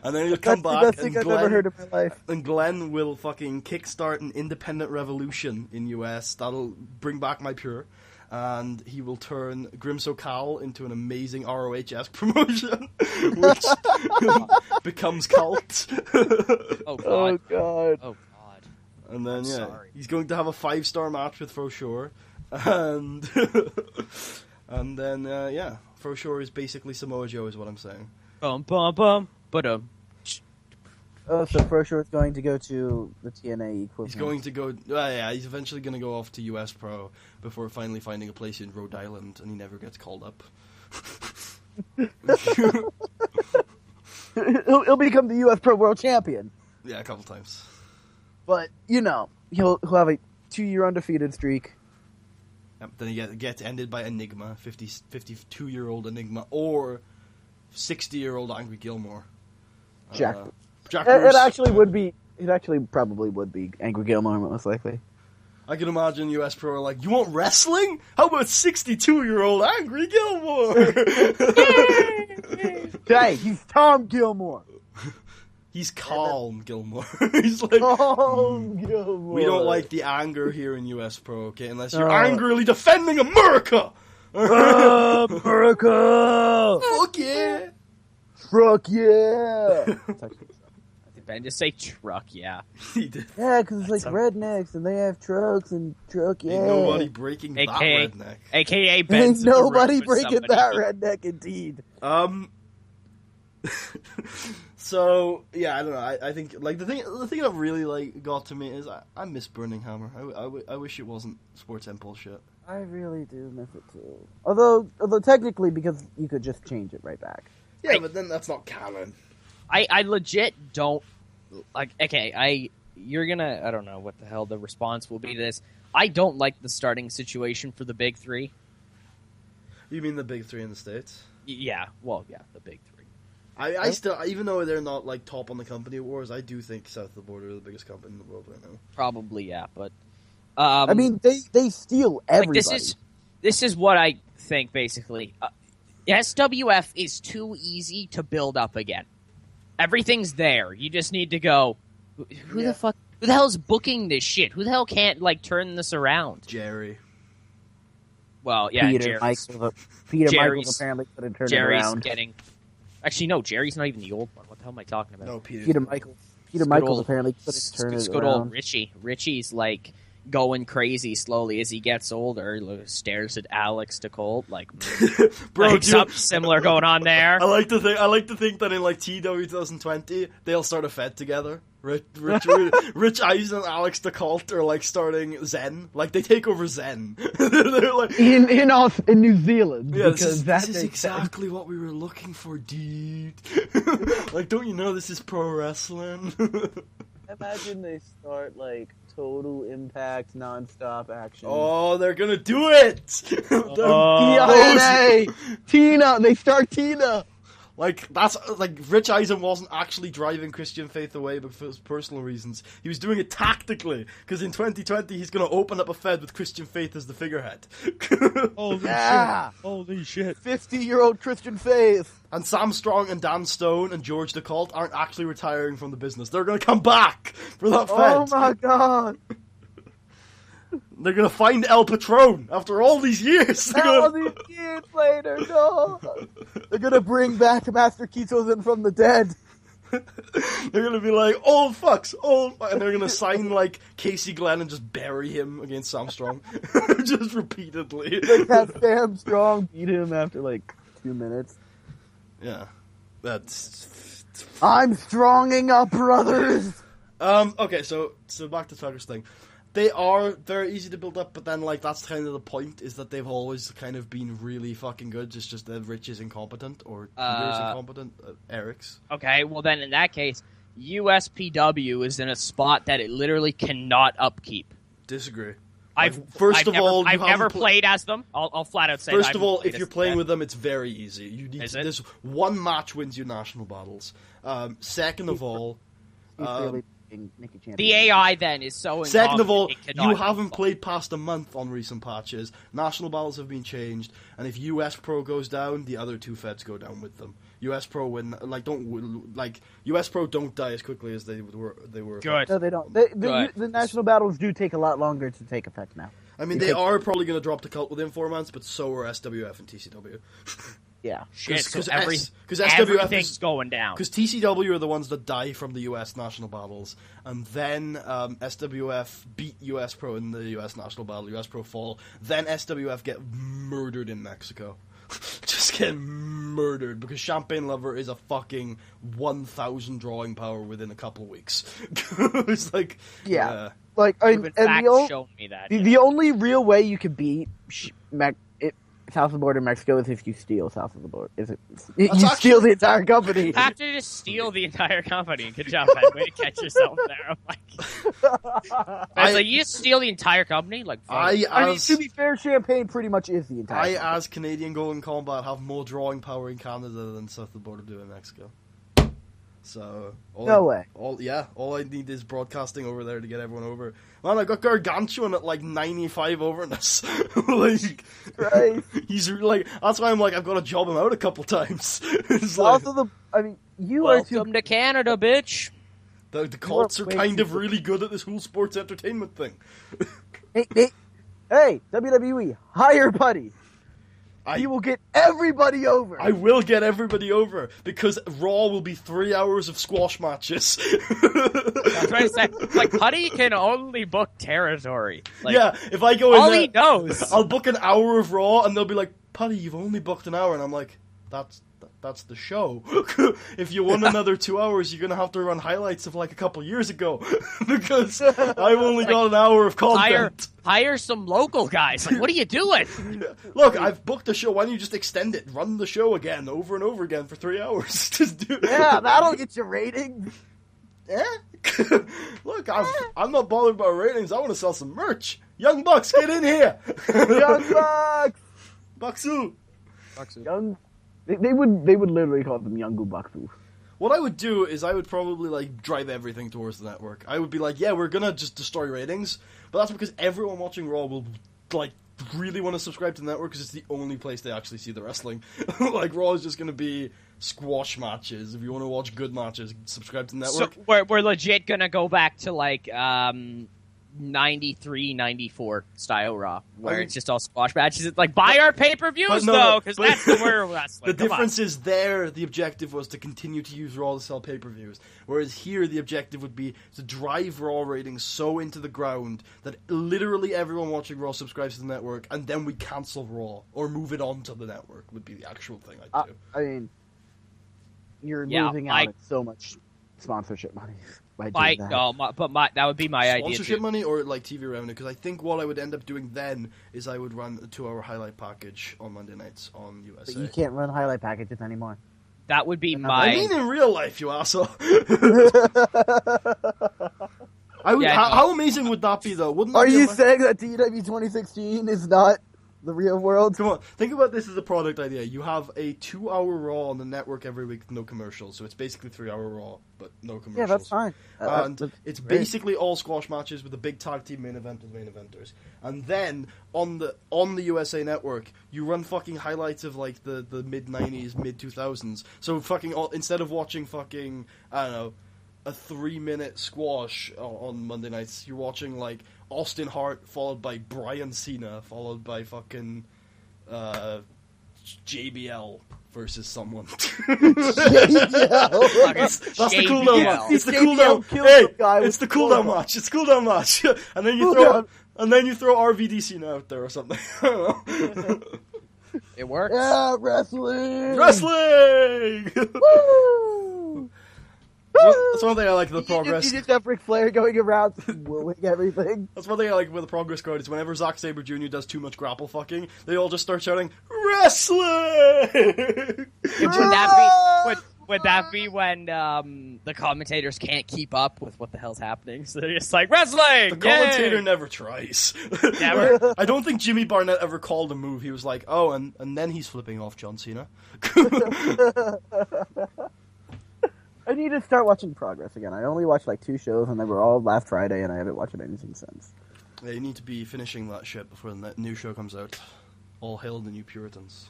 And then he'll come back, the best thing I've ever heard in my life. And Glenn will fucking kickstart an independent revolution in US that'll bring back my Pure, and he will turn Grim SoCal into an amazing ROHS promotion, which becomes Cult. Oh god. And then he's going to have a 5-star match with Froshore, and then Froshore is basically Samoa Joe, is what I'm saying. Bum bum bum, ba-dum. Oh, so Froshore is going to go to the TNA equivalent. He's going to go. He's eventually going to go off to US Pro before finally finding a place in Rhode Island, and he never gets called up. He'll become the US Pro World Champion. Yeah, a couple times. But he'll have a 2-year undefeated streak. Yep, then he gets ended by Enigma, 52-year-old Enigma, or 60-year-old Angry Gilmore. Jack Bruce. It actually would be. It actually probably would be Angry Gilmore, most likely. I can imagine US Pro are like, you want wrestling? How about 62-year-old Angry Gilmore? Hey, he's Tom Gilmore. He's calm Gilmore. He's like, Calm Gilmore. We don't like the anger here in US Pro, okay? Unless you're angrily defending America. America! Fuck yeah! Truck yeah! Did Ben just say truck? Yeah. He did. Yeah, because it's like rednecks and they have trucks and truck yeah. Ain't nobody breaking that redneck. AKA Ben. Ain't nobody breaking that redneck indeed. So yeah, I don't know. I think like the thing that really like got to me is I miss Burning Hammer. I wish it wasn't Sports M bullshit. I really do miss it too. Although technically, because you could just change it right back. Yeah, but then that's not canon. I legit don't like. Okay, you're gonna. I don't know what the hell the response will be to this. I don't like the starting situation for the big three. You mean the big three in the States? Yeah. Well, yeah, the big three. I still, even though they're not like top on the company awards, I do think South of the Border are the biggest company in the world right now. Probably, yeah, but I mean, they steal everybody. Like this is what I think basically. SWF is too easy to build up again. Everything's there. You just need to go. Who the hell's booking this shit? Who the hell can't like turn this around? Jerry. Well, yeah, Peter Michaels apparently couldn't turn it around. Actually, no, Jerry's not even the old one. What the hell am I talking about? No, Peter Michaels. Peter Michaels apparently couldn't turn it around. Good old Richie. Richie's like going crazy slowly as he gets older. Stares at Alex to Colt like, bro, like something similar going on there. I like to think that in like TEW 2020 they'll start a Fed together. Rich Eisen and Alex DeColt are like starting Zen. Like they take over Zen. They're like in New Zealand. Yeah, this is exactly what we were looking for, dude. Like, don't you know this is pro wrestling? Imagine they start like Total Impact non-stop action. Oh, they're gonna do it! TNA! Tina! They start Tina! Like, that's, like, Rich Eisen wasn't actually driving Christian Faith away for his personal reasons. He was doing it tactically, because in 2020 he's gonna open up a Fed with Christian Faith as the figurehead. Holy Yeah! shit. Holy shit. 50-year-old Christian Faith! And Sam Strong and Dan Stone and George DeCault aren't actually retiring from the business. They're gonna come back for that Fed. Oh my god! They're gonna find El Patron after all these years. All these years later, no! They're gonna bring back Master Kitozen from the dead. They're gonna be like, old fucks, and they're gonna sign, like, Casey Glenn and just bury him against Sam Strong. Just repeatedly. Like have Sam Strong beat him after like 2 minutes. Yeah. That's... I'm stronging up, brothers! Okay, so back to Tucker's thing. They are very easy to build up, but then, like, that's kind of the point, is that they've always kind of been really fucking good. It's just that Rich is incompetent, or Peter's incompetent, Eric's. Okay, well then in that case, USPW is in a spot that it literally cannot upkeep. Disagree. I've never played as them. I'll flat out say. First of all, if you're playing with them, it's very easy. You need this one match wins you national battles. Second of all, the AI then is so incompetent. Second of all, you haven't played past a month on recent patches. National battles have been changed, and if US Pro goes down, the other two Feds go down with them. US Pro US Pro don't die as quickly as they were. Good. No, they don't. The national battles do take a lot longer to take effect now. I mean, they are probably going to drop the cult with informants, but so are SWF and TCW. Yeah. Shit, because everything's going down. Because TCW are the ones that die from the US national battles, and then SWF beat US Pro in the US national battle, US Pro fall, then SWF get murdered in Mexico. Just get murdered, because Champagne Lover is a fucking 1,000 drawing power within a couple of weeks. It's like... Yeah. Like, You've in fact shown me that. The only real way you could beat south of the border Mexico is if you steal south of the border. Steal the entire company. After you just steal the entire company. Good job, man. Way to catch yourself there. I'm like, you just steal the entire company? Like, I mean, to be fair, Champagne pretty much is the entire company. as Canadian Golden Combat, have more drawing power in Canada than south of the border do in Mexico. So no way. All I need is broadcasting over there to get everyone over. Man, I got Gargantuan at like 95 overness. Like, right. He's like, that's why I'm like, I've got to job him out a couple times. It's like, also, welcome to Canada, bitch. The Colts are kind of really good at this whole sports entertainment thing. Hey, WWE, hire Buddy. He will get everybody over. I will get everybody over, because Raw will be 3 hours of squash matches. That's right. Like, Putty can only book territory. Like, yeah, if I go in all there, he knows. I'll book an hour of Raw, and they'll be like, Putty, you've only booked an hour. And I'm like, that's the show. If you want another 2 hours, you're going to have to run highlights of like a couple years ago, because I've only got an hour of content. Hire some local guys. Like, what are you doing? Look, I've booked a show. Why don't you just extend it? Run the show again, over and over again for 3 hours. Just do it. Yeah, that'll get you ratings. Look, I'm not bothered by ratings. I want to sell some merch. Young Bucks, get in here. Young Bucks. Baksu. Young. They would literally call them Youngu Baksu. What I would do is I would probably like drive everything towards the network. I would be like, yeah, we're gonna just destroy ratings, but that's because everyone watching Raw will like really want to subscribe to the network, because it's the only place they actually see the wrestling. Like, Raw is just gonna be squash matches. If you want to watch good matches, subscribe to the network. So we're legit gonna go back to like 93, 94 style Raw, where it's just all squash matches. It's like, buy our pay-per-views, though, because that's the where we're wrestling. The difference is there, the objective was to continue to use Raw to sell pay-per-views, whereas here the objective would be to drive Raw ratings so into the ground that literally everyone watching Raw subscribes to the network, and then we cancel Raw, or move it on to the network, would be the actual thing I'd do. I mean, you're losing out on so much sponsorship money. That would be my idea. Sponsorship money or like TV revenue? Because I think what I would end up doing then is I would run a 2-hour highlight package on Monday nights on USA. But you can't run highlight packages anymore. That would be I mean, in real life, you asshole. How amazing would that be, though? Wouldn't that Are be you saying that TEW 2016 is not the real world? Come on, think about this as a product idea. You have a 2-hour Raw on the network every week with no commercials, so it's basically 3-hour Raw, but no commercials. Yeah, that's fine. And it's basically all squash matches with a big tag team main event of main eventers. And then on the USA Network, you run fucking highlights of like the mid '90s, mid 2000s. So fucking instead of watching fucking I don't know a 3-minute squash on Monday nights, you're watching like Austin Hart followed by Brian Cena followed by fucking JBL versus someone. Yeah. That's the cool down match. It's the cool down. Hey, it's the cool down match. It's cool down match. And then you throw RVD out there or something. It works. Yeah, wrestling. Woo! That's one thing I like with the progress. You just have Ric Flair going around wooing everything. That's one thing I like with the progress card is whenever Zack Sabre Jr. does too much grapple fucking, they all just start shouting, "Wrestling!" Would that be when the commentators can't keep up with what the hell's happening? So they're just like, "Wrestling!" The commentator never tries. Never? I don't think Jimmy Barnett ever called a move. He was like, "Oh, and then he's flipping off John Cena." I need to start watching Progress again. I only watched like 2 shows, and they were all last Friday, and I haven't watched anything since. Yeah, you need to be finishing that shit before the new show comes out. All Hail the New Puritans.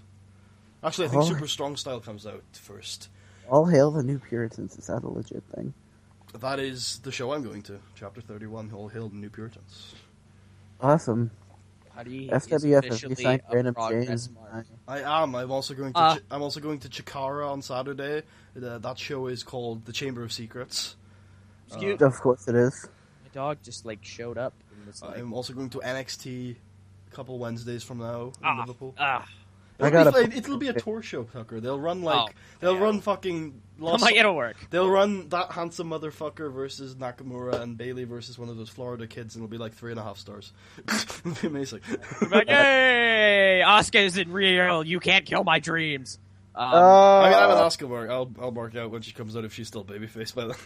Actually, I think Super Strong Style comes out first. All Hail the New Puritans. Is that a legit thing? That is the show I'm going to. Chapter 31, All Hail the New Puritans. Awesome. SWF has re-signed Random James. I am. I'm also going to Chikara on Saturday. That show is called The Chamber of Secrets. Of course it is. My dog just showed up. And was I'm also going to NXT a couple Wednesdays from now in Liverpool. It'll be a tour show, Tucker. They'll run run fucking. It'll work. They'll run that handsome motherfucker versus Nakamura and Bailey versus one of those Florida kids, and it'll be like 3.5 stars. It'll be amazing. Like, hey, Asuka isn't real. You can't kill my dreams. I haven't Asuka mark. I'll mark out when she comes out if she's still babyface by then.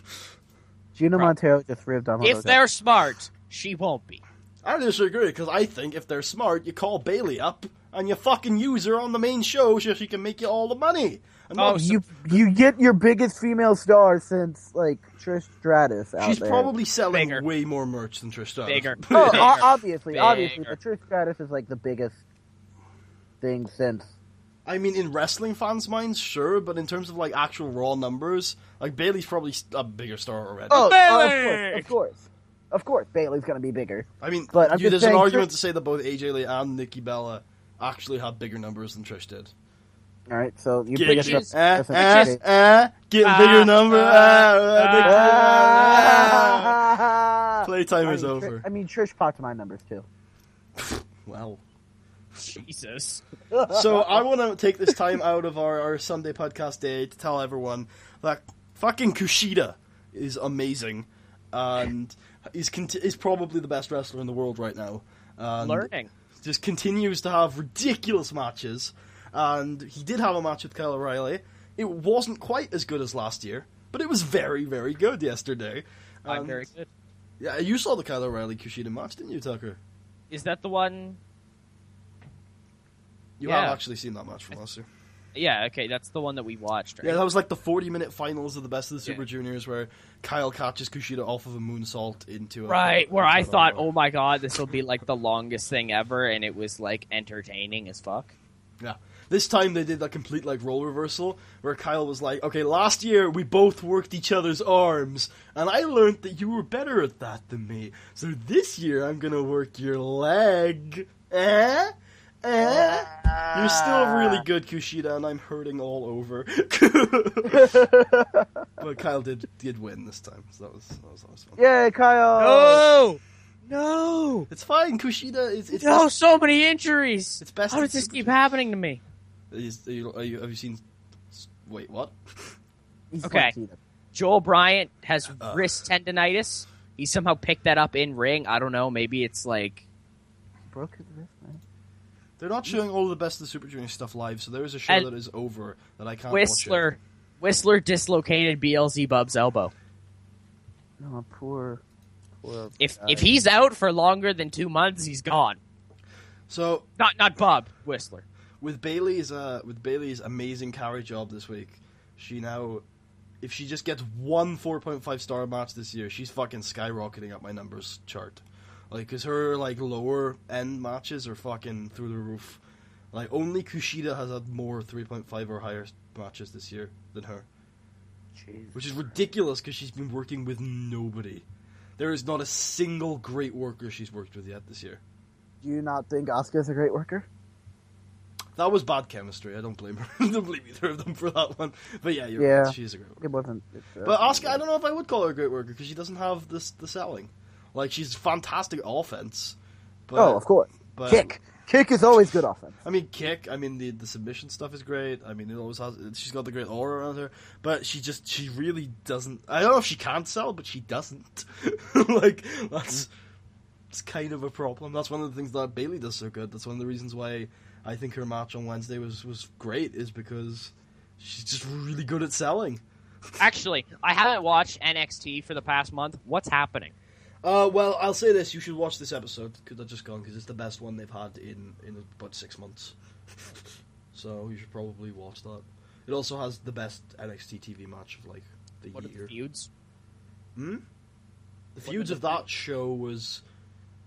Gina Montero just ripped on. If they're smart, she won't be. I disagree because I think if they're smart, you call Bailey up and you fucking use her on the main show so she can make you all the money. You get your biggest female star since Trish Stratus out She's there. probably selling way more merch than Trish Stratus. Bigger. Obviously, but Trish Stratus is the biggest thing since. I mean, in wrestling fans' minds, sure, but in terms of actual Raw numbers, Bailey's probably a bigger star already. Of course, Bailey's gonna be bigger. I mean, but there's an argument to say that both AJ Lee and Nikki Bella actually have bigger numbers than Trish did. All right, so your biggest get bigger number. Playtime is over. Trish popped my numbers too. Wow. Jesus. So I want to take this time out of our Sunday podcast day to tell everyone that fucking Kushida is amazing and is probably the best wrestler in the world right now. And learning. Just continues to have ridiculous matches. And he did have a match with Kyle O'Reilly. It wasn't quite as good as last year, but it was very, very good yesterday. I'm very good. Yeah, you saw the Kyle O'Reilly Kushida match, didn't you, Tucker? Is that the one? You have actually seen that match from last year. Yeah, okay, that's the one that we watched, right? Yeah, that was the 40-minute finals of the Best of the Super Juniors where Kyle catches Kushida off of a moonsault into a... Right, where I thought, oh my god, this will be the longest thing ever, and it was entertaining as fuck. Yeah. This time they did that complete role reversal where Kyle was like, okay, last year we both worked each other's arms and I learned that you were better at that than me. So this year I'm gonna work your leg. You're still really good, Kushida, and I'm hurting all over. But Kyle did win this time, so that was fun. Yeah, Kyle! No! It's fine, Kushida. It's so many injuries! It's best. How does this keep happening to me? Have you seen... Wait, what? Okay. Joel Bryant has wrist tendonitis. He somehow picked that up in ring. I don't know, maybe it's broke his wrist, man. They're not showing all the Best of the Super Junior stuff live, so there is a show that is over that I can't watch it. Whistler dislocated BLZ Bub's elbow. No, poor. If he's out for longer than 2 months, he's gone. So Not Bub, Whistler. with Bailey's amazing carry job this week, she now, if she just gets one 4.5 star match this year, she's fucking skyrocketing up my numbers chart. Like, cause her like lower end matches are fucking through the roof. Like, only Kushida has had more 3.5 or higher matches this year than her. Jeez. Which is ridiculous because she's been working with nobody. There is not a single great worker she's worked with yet this year. Do you not think Asuka's a great worker? That was bad chemistry. I don't blame her. I don't blame either of them for that one. But yeah, you're right. She's a great worker. It wasn't. But Asuka, I don't know if I would call her a great worker because she doesn't have the selling. Like, she's fantastic offense. But, of course. But, Kick is always good offense. I mean, the submission stuff is great. I mean, it always has. She's got the great aura around her, but she really doesn't. I don't know if she can't sell, but she doesn't. Like, it's kind of a problem. That's one of the things that Bailey does so good. That's one of the reasons why I think her match on Wednesday was great, is because she's just really good at selling. Actually, I haven't watched NXT for the past month. What's happening? Well, I'll say this. You should watch this episode, because I've just gone, because it's the best one they've had in about 6 months. So you should probably watch that. It also has the best NXT TV match of, like, the What year. are the feuds? The feuds of that show was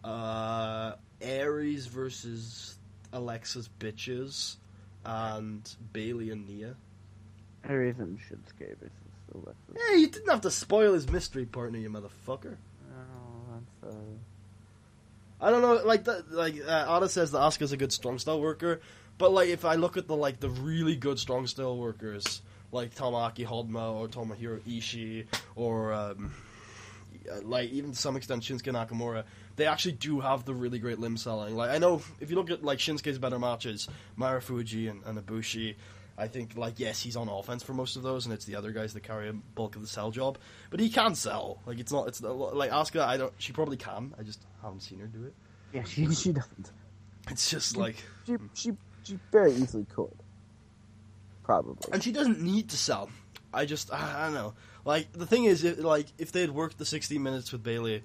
Aries versus Alexa's Bitches and Bailey and Nia. Aries and Shinsuke versus Alexa. Hey, you didn't have to spoil his mystery partner, you motherfucker. Oh, I'm sorry. I don't know, like Ada says that Asuka's a good strong style worker, but like if I look at the really good strong style workers like Tamaki Hodma or Tomohiro Ishii or like even to some extent Shinsuke Nakamura, they actually do have the really great limb selling. Like I know if you look at like Shinsuke's better matches, Marufuji and Ibushi, I think, like, yes, he's on offense for most of those, and it's the other guys that carry a bulk of the sell job. But he can sell. Like, it's not like, Asuka, she probably can. I just haven't seen her do it. Yeah, she doesn't. It's just, like... She very easily could. Probably. And she doesn't need to sell. I don't know. Like, the thing is, if they had worked the 16 minutes with Bailey,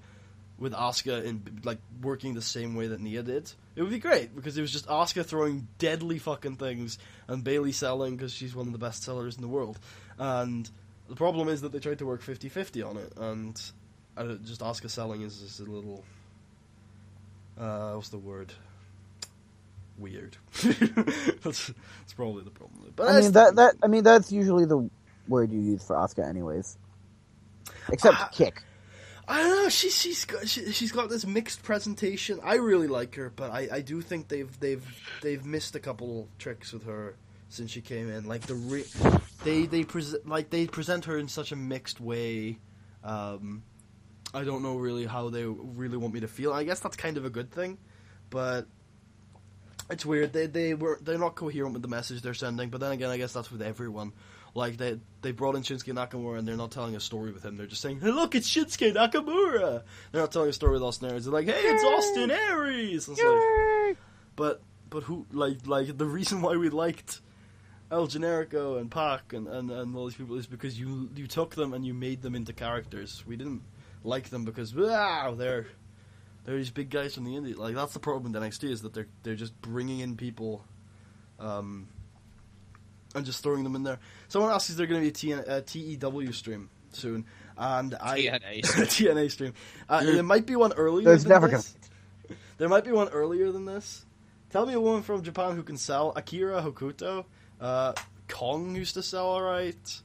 with Asuka, in, like, working the same way that Nia did, it would be great, because it was just Asuka throwing deadly fucking things, and Bailey selling, because she's one of the best sellers in the world. And the problem is that they tried to work 50-50 on it, and just Asuka selling is just a little... what's the word? Weird. that's probably the problem. But I mean, that's usually the word you use for Asuka anyways. Except kick. I don't know. She's got this mixed presentation. I really like her, but I do think they've missed a couple tricks with her since she came in. Like they present her in such a mixed way. I don't know really how they really want me to feel. I guess that's kind of a good thing, but it's weird. They're not coherent with the message they're sending. But then again, I guess that's with everyone. Like, they brought in Shinsuke Nakamura, and they're not telling a story with him. They're just saying, hey, look, it's Shinsuke Nakamura! They're not telling a story with Austin Aries. They're like, hey, it's Austin Aries! It's like, but who, like, the reason why we liked El Generico and Pac and all these people is because you took them and you made them into characters. We didn't like them because, wow, they're these big guys from the indie. Like, that's the problem with NXT, is that they're just bringing in people, and just throwing them in there. Someone asked, is there going to be a TEW stream soon? And TNA stream. There might be one earlier There's than never this. There might be one earlier than this. Tell me a woman from Japan who can sell. Akira Hokuto. Kong used to sell alright.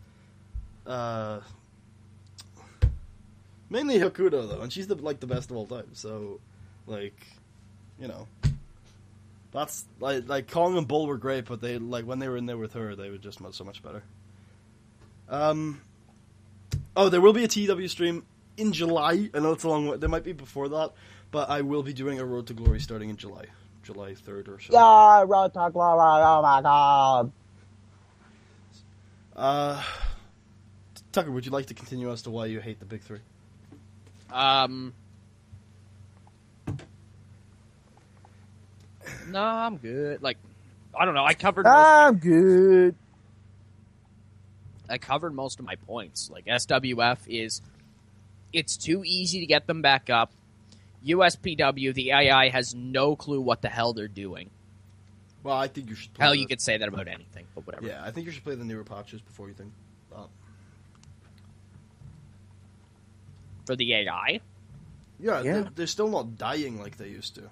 Mainly Hokuto, though, and she's the best of all time. So, like, you know. That's like Kong and Bull were great, but they when they were in there with her, they were just so much better. There will be a TEW stream in July. I know it's a long way. There might be before that, but I will be doing a Road to Glory starting in July 3rd or so. Yeah, Road to Glory! Oh my god! Tucker, would you like to continue as to why you hate the big three? No, I'm good. Like, I don't know. I covered. I'm good. I covered most of my points. Like, SWF it's too easy to get them back up. USPW, the AI has no clue what the hell they're doing. Well, I think you should play You could say that about anything, but whatever. Yeah, I think you should play the newer patches before you think that. For the AI? Yeah. They're still not dying like they used to.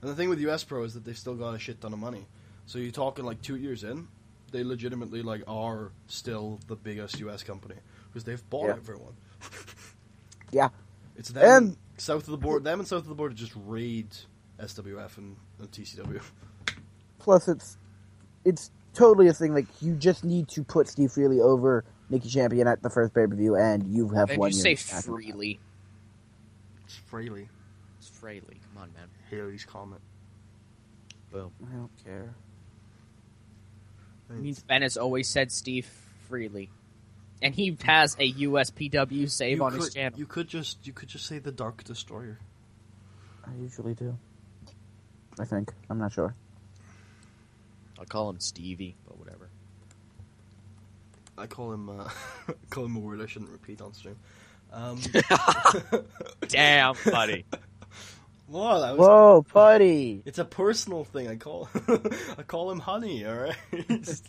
And the thing with US Pro is that they've still got a shit ton of money. So you're talking like 2 years in, they legitimately like are still the biggest US company because they've bought everyone. Yeah, it's them south of the border. Them and south of the border just raid SWF and TCW. Plus, it's totally a thing. Like, you just need to put Steve Freely over Nikki Champion at the first pay-per-view, and you have one. You say Freely. It's Freely. It's Freely. Come on, man. Haley's comment. Boom. I don't care. It means Ben has always said Steve Freely. And he has a USPW save on his channel. You could just say the Dark Destroyer. I usually do. I think. I'm not sure. I'll call him Stevie, but whatever. I call him call him a word I shouldn't repeat on stream. Damn, buddy. Whoa, buddy! It's a personal thing. I call him Honey. All right. Didn't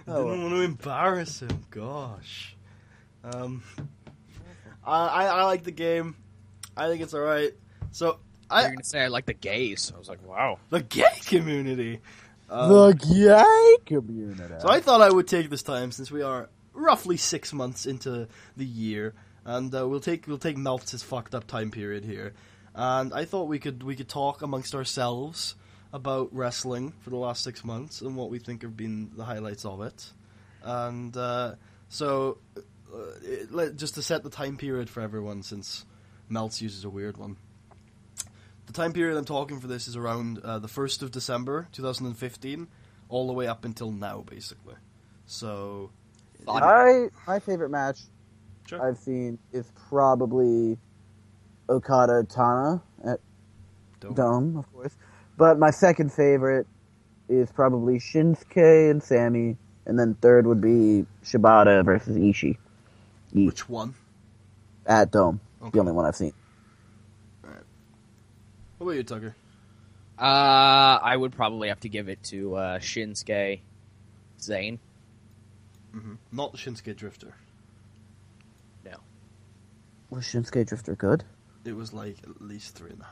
want to embarrass him. Gosh. I like the game. I think it's all right. So You're gonna say I like the gays. So I was like, wow. The gay community. The gay community. So I thought I would take this time, since we are roughly 6 months into the year, and we'll take Meltz's fucked up time period here, and I thought we could talk amongst ourselves about wrestling for the last 6 months and what we think have been the highlights of it, and just to set the time period for everyone, since Meltz uses a weird one. The time period I'm talking for this is around the 1st of December 2015, all the way up until now, basically. So, my favorite match sure. I've seen is probably Okada Tana at Dome, of course. But my second favorite is probably Shinsuke and Sammy, and then third would be Shibata versus Ishii. Which one? At Dome. Okay. The only one I've seen. What about you, Tucker? I would probably have to give it to Shinsuke Zayn. Mm-hmm. Not the Shinsuke Drifter. No. Was Shinsuke Drifter good? It was like at least 3.5.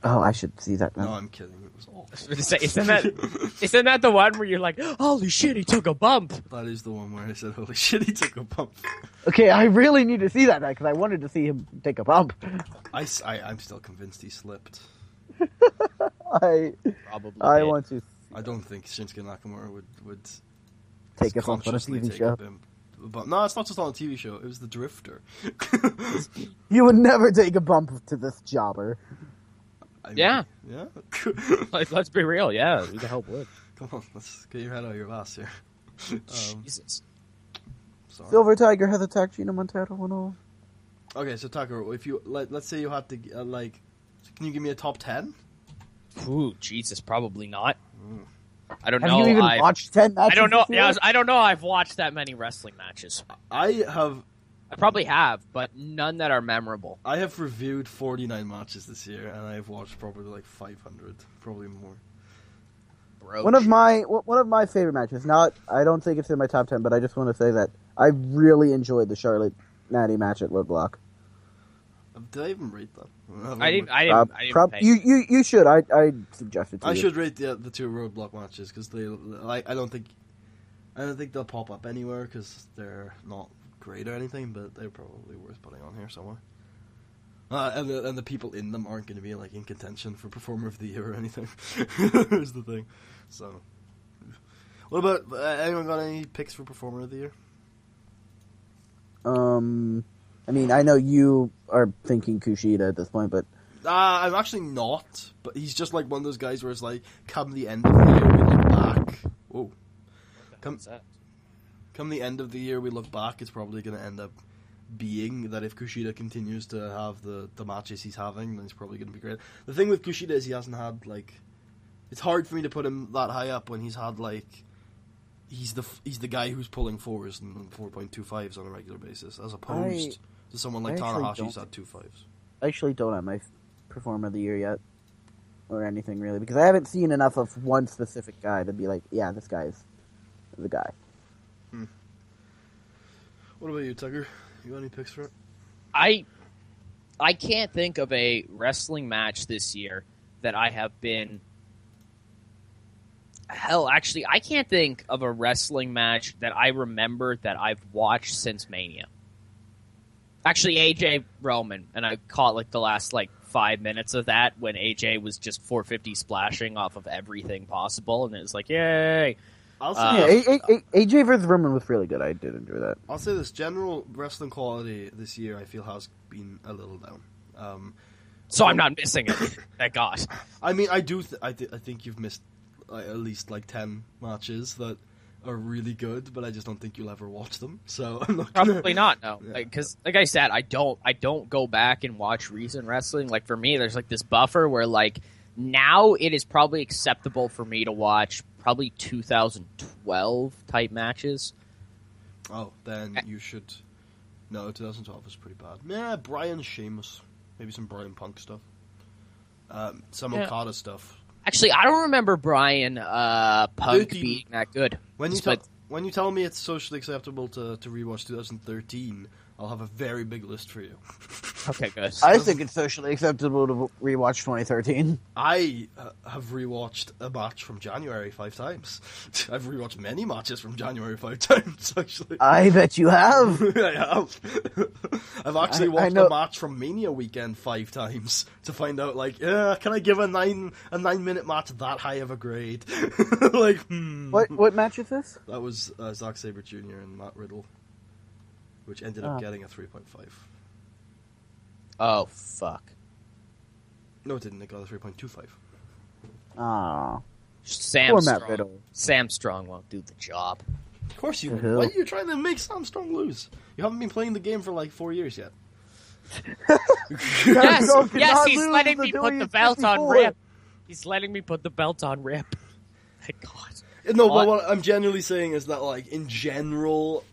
Oh, I should see that now. No, I'm kidding. It was awful. Isn't that the one where you're like, holy shit, he took a bump? That is the one where I said, holy shit, he took a bump. Okay, I really need to see that now, because I wanted to see him take a bump. I'm still convinced he slipped. Probably I want to. I don't think Shinsuke Nakamura would take a bump on a consciously TV take show. a bump. But no, it's not just on a TV show. It was the Drifter. You would never take a bump to this jobber. I mean, Yeah. Yeah? Let's be real, yeah. Who the hell would? Come on, let's get your head out of your ass here. Jesus. Sorry. Silver Tiger has attacked Gina Montero and all. Okay, so Tucker, if you let's say you had to can you give me a top 10? Ooh, Jesus, probably not. I don't Have know. you even watched 10 matches? I don't know. this year? Yeah, I don't know. I've watched that many wrestling matches. I probably have, but none that are memorable. I have reviewed 49 matches this year, and I have watched probably like 500, probably more. Bro, One of my favorite matches. I don't think it's in my top 10, but I just want to say that I really enjoyed the Charlotte Natty match at Roadblock. Did I even rate that? I didn't pay. You should. I suggested to you. I should rate the two Roadblock matches because I don't think they'll pop up anywhere because they're not great or anything, but they're probably worth putting on here somewhere. And the people in them aren't going to be like in contention for Performer of the Year or anything. Here's the thing. So, what about anyone got any picks for Performer of the Year? I mean, I know you are thinking Kushida at this point, but I'm actually not. But he's just like one of those guys where it's like, come the end of the year, we look back. Whoa. Come the end of the year, we look back. It's probably going to end up being that if Kushida continues to have the matches he's having, then it's probably going to be great. The thing with Kushida is he hasn't had like It's hard for me to put him that high up when he's had like he's the guy who's pulling 4s and 4.25s on a regular basis, as opposed to someone like Tanahashi who's had 2.5s. I actually don't have my performer of the year yet, or anything really, because I haven't seen enough of one specific guy to be like, yeah, this guy's the guy. What about you, Tucker? You got any picks for it? I can't think of a wrestling match this year that I have been... Hell, actually, I can't think of a wrestling match that I remember that I've watched since Mania. Actually, AJ Roman, and I caught like the last 5 minutes of that when AJ was just 450 splashing off of everything possible, and it was like, yay! AJ versus Roman was really good. I did enjoy that. I'll say this: general wrestling quality this year, I feel, has been a little down. So I'm not missing it. Thank God. I mean, I do. I think you've missed at least 10 matches that are really good, but I just don't think you'll ever watch them. So I'm not probably not. No, Yeah. Because like I said, I don't go back and watch recent wrestling. Like for me, there's this buffer where now it is probably acceptable for me to watch probably 2012 type matches. Oh, then you should. No, 2012 is pretty bad. Yeah, Brian Sheamus, maybe some Brian Punk stuff, some Okada stuff. Actually, I don't remember Brian Punk being that good. When you tell me it's socially acceptable to rewatch 2013, I'll have a very big list for you. Okay, good. I think it's socially acceptable to rewatch 2013. I have rewatched a match from January 5 times. I've rewatched many matches from January 5 times, actually. I bet you have. I have. I've actually watched a match from Mania weekend 5 times to find out, can I give a 9-minute match that high of a grade? What match is this? That was Zack Sabre Jr. and Matt Riddle, which ended up getting a 3.5. Oh, fuck. No, it didn't. It got a 3.25. Aww. Sam Strong won't do the job. Of course you will. Why are you trying to make Sam Strong lose? You haven't been playing the game for 4 years yet. Yes, he's letting me put the belt on Rip. He's letting me put the belt on Rip. My God. No, but what I'm genuinely saying is that, in general,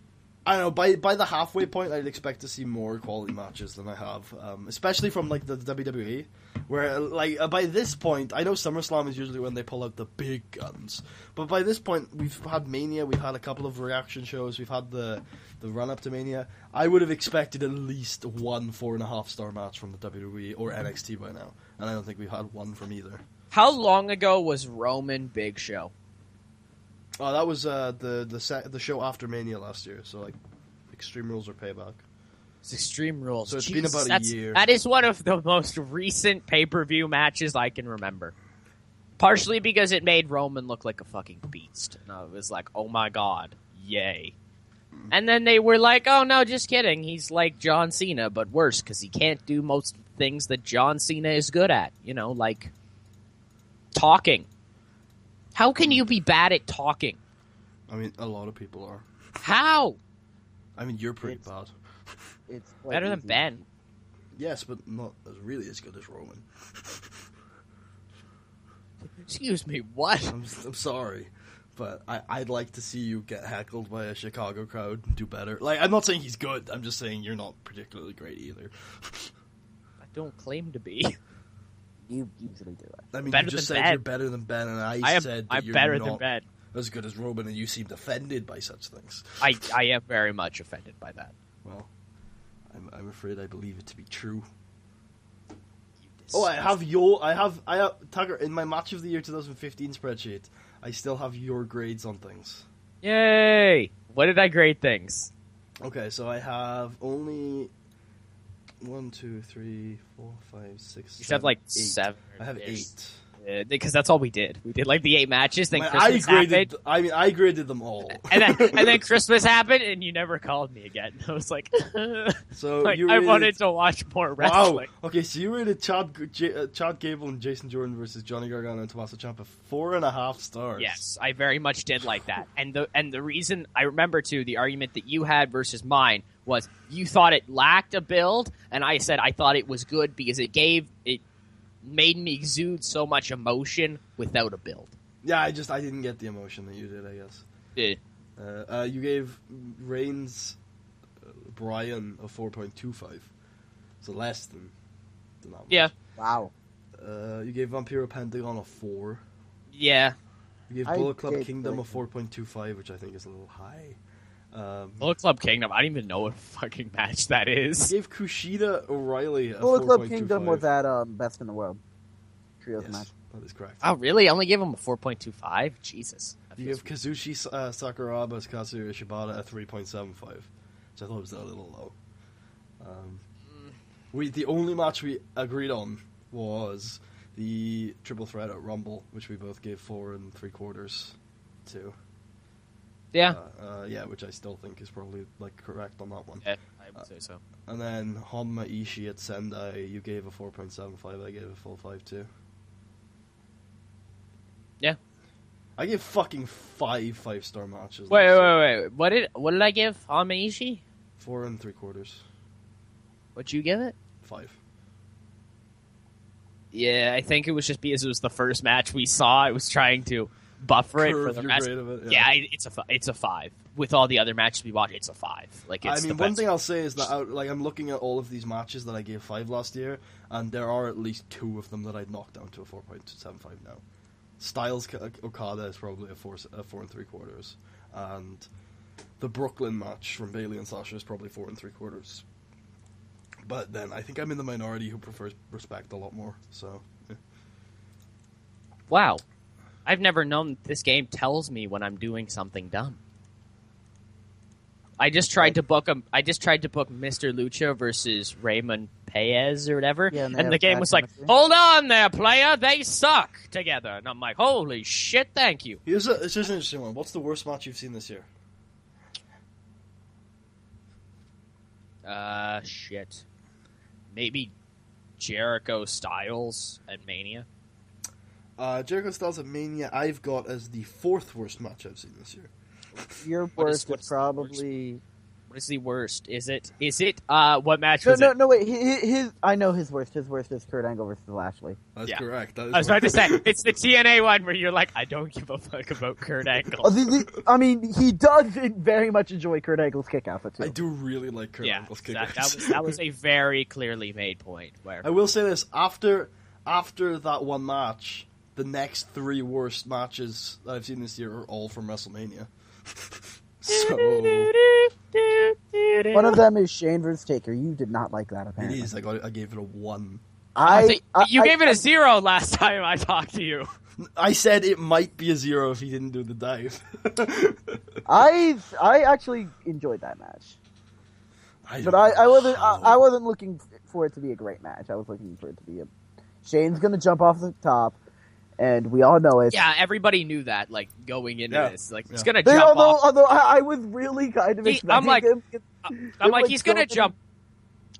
I don't know, by the halfway point, I'd expect to see more quality matches than I have, especially from, the WWE, where, by this point, I know SummerSlam is usually when they pull out the big guns, but by this point, we've had Mania, we've had a couple of reaction shows, we've had the run-up to Mania. I would have expected at least one 4.5-star match from the WWE or NXT by now, and I don't think we've had one from either. How long ago was Roman Big Show? Oh, that was the show after Mania last year. So Extreme Rules or Payback. It's Extreme Rules. So it's been about a year. That is one of the most recent pay-per-view matches I can remember. Partially because it made Roman look like a fucking beast. And I was like, oh my god, yay. And then they were like, oh no, just kidding. He's like John Cena, but worse, because he can't do most things that John Cena is good at. Like talking. How can you be bad at talking? I mean, a lot of people are. How? I mean, you're pretty bad. It's better than Ben. Yes, but not really as good as Roman. Excuse me, what? I'm sorry, but I'd like to see you get heckled by a Chicago crowd and do better. I'm not saying he's good. I'm just saying you're not particularly great either. I don't claim to be. You usually do it. I mean, better you just than said Ben. you're better than Ben, and I said that I'm you're better not than Ben. as good as Roman, and you seemed offended by such things. I am very much offended by that. Well, I'm afraid I believe it to be true. Oh, I have Tucker, in my Match of the Year 2015 spreadsheet, I still have your grades on things. Yay! What did I grade things? Okay, so I have only 1, 2, 3, 4, 5, 6. You said 8. 7. I have 8. Because that's all we did. We did the 8 matches. Then I Christmas happened. I graded them all. and then Christmas happened, and you never called me again. I was like, so I wanted to watch more wrestling. Wow. Okay, so you rated Chad Gable and Jason Jordan versus Johnny Gargano and Tommaso Ciampa 4.5 stars. Yes, I very much did like that. And the reason I remember too, the argument that you had versus mine was you thought it lacked a build, and I said I thought it was good because it gave it made me exude so much emotion without a build. Yeah, I didn't get the emotion that you did, I guess. Yeah. You gave Reigns Brian a 4.25, so less than that much. Yeah. Wow. You gave Vampiro Pentagon a 4. Yeah. You gave Bullet Club Kingdom a 4.25, which I think is a little high. Bullet Club Kingdom, I don't even know what fucking match that is. You gave Kushida O'Reilly a 4.25. Bullet Club Kingdom was at Best in the World. Trios match. That is correct. Oh, really? I only gave him a 4.25? Jesus. You gave Kazushi Sakuraba's Katsuyori Shibata a 3.75, which I thought was a little low. The only match we agreed on was the triple threat at Rumble, which we both gave 4 3/4 to. Yeah. Which I still think is probably correct on that one. Yeah, I would say so. And then Honma Ishii at Sendai, you gave a 4.75. I gave a full 5.2. Yeah. I gave fucking 5-5-star matches. Wait. What did I give on Meishi? 4 3/4. What'd you give it? 5. Yeah, I think it was just because it was the first match we saw. I was trying to buffer it for the rest. Grade of it, yeah, it's a 5. With all the other matches we watched, it's a 5. One thing I'll say is that I'm looking at all of these matches that I gave 5 last year, and there are at least 2 of them that I'd knocked down to a 4.75 now. Styles Okada is probably a 4 3/4, and the Brooklyn match from Bayley and Sasha is probably 4 3/4. But then I think I'm in the minority who prefers Respect a lot more. So, yeah. Wow, I've never known this game tells me when I'm doing something dumb. I just tried to book Mr. Lucha versus Raymond Paez or whatever, and the game was like, "Hold on there, player, they suck together." And I'm like, "Holy shit, thank you." It's just an interesting one. What's the worst match you've seen this year? Shit. Maybe Jericho Styles at Mania. Jericho Styles at Mania I've got as the 4th worst match I've seen this year. Your worst is probably... What is the worst? Is it what match was it? No, wait. I know his worst. His worst is Kurt Angle versus Lashley. That's correct. I was about to say, it's the TNA one where you're like, I don't give a fuck about Kurt Angle. I mean, he does very much enjoy Kurt Angle's kick-out, too. I do really like Kurt Angle's kick-out. That was a very clearly made point. Where I will say this, after that one match, the next 3 worst matches that I've seen this year are all from WrestleMania. So one of them is Shane vs. Taker. You did not like that, apparently. It is. I gave it a 1. You gave it a 0 last time I talked to you. I said it might be a 0 if he didn't do the dive. I actually enjoyed that match, but I wasn't looking for it to be a great match. I was looking for it to be Shane's going to jump off the top. And we all know it. Yeah, everybody knew that, going into this. He's going to jump off. Although I was really kind of expecting him. He's going to jump.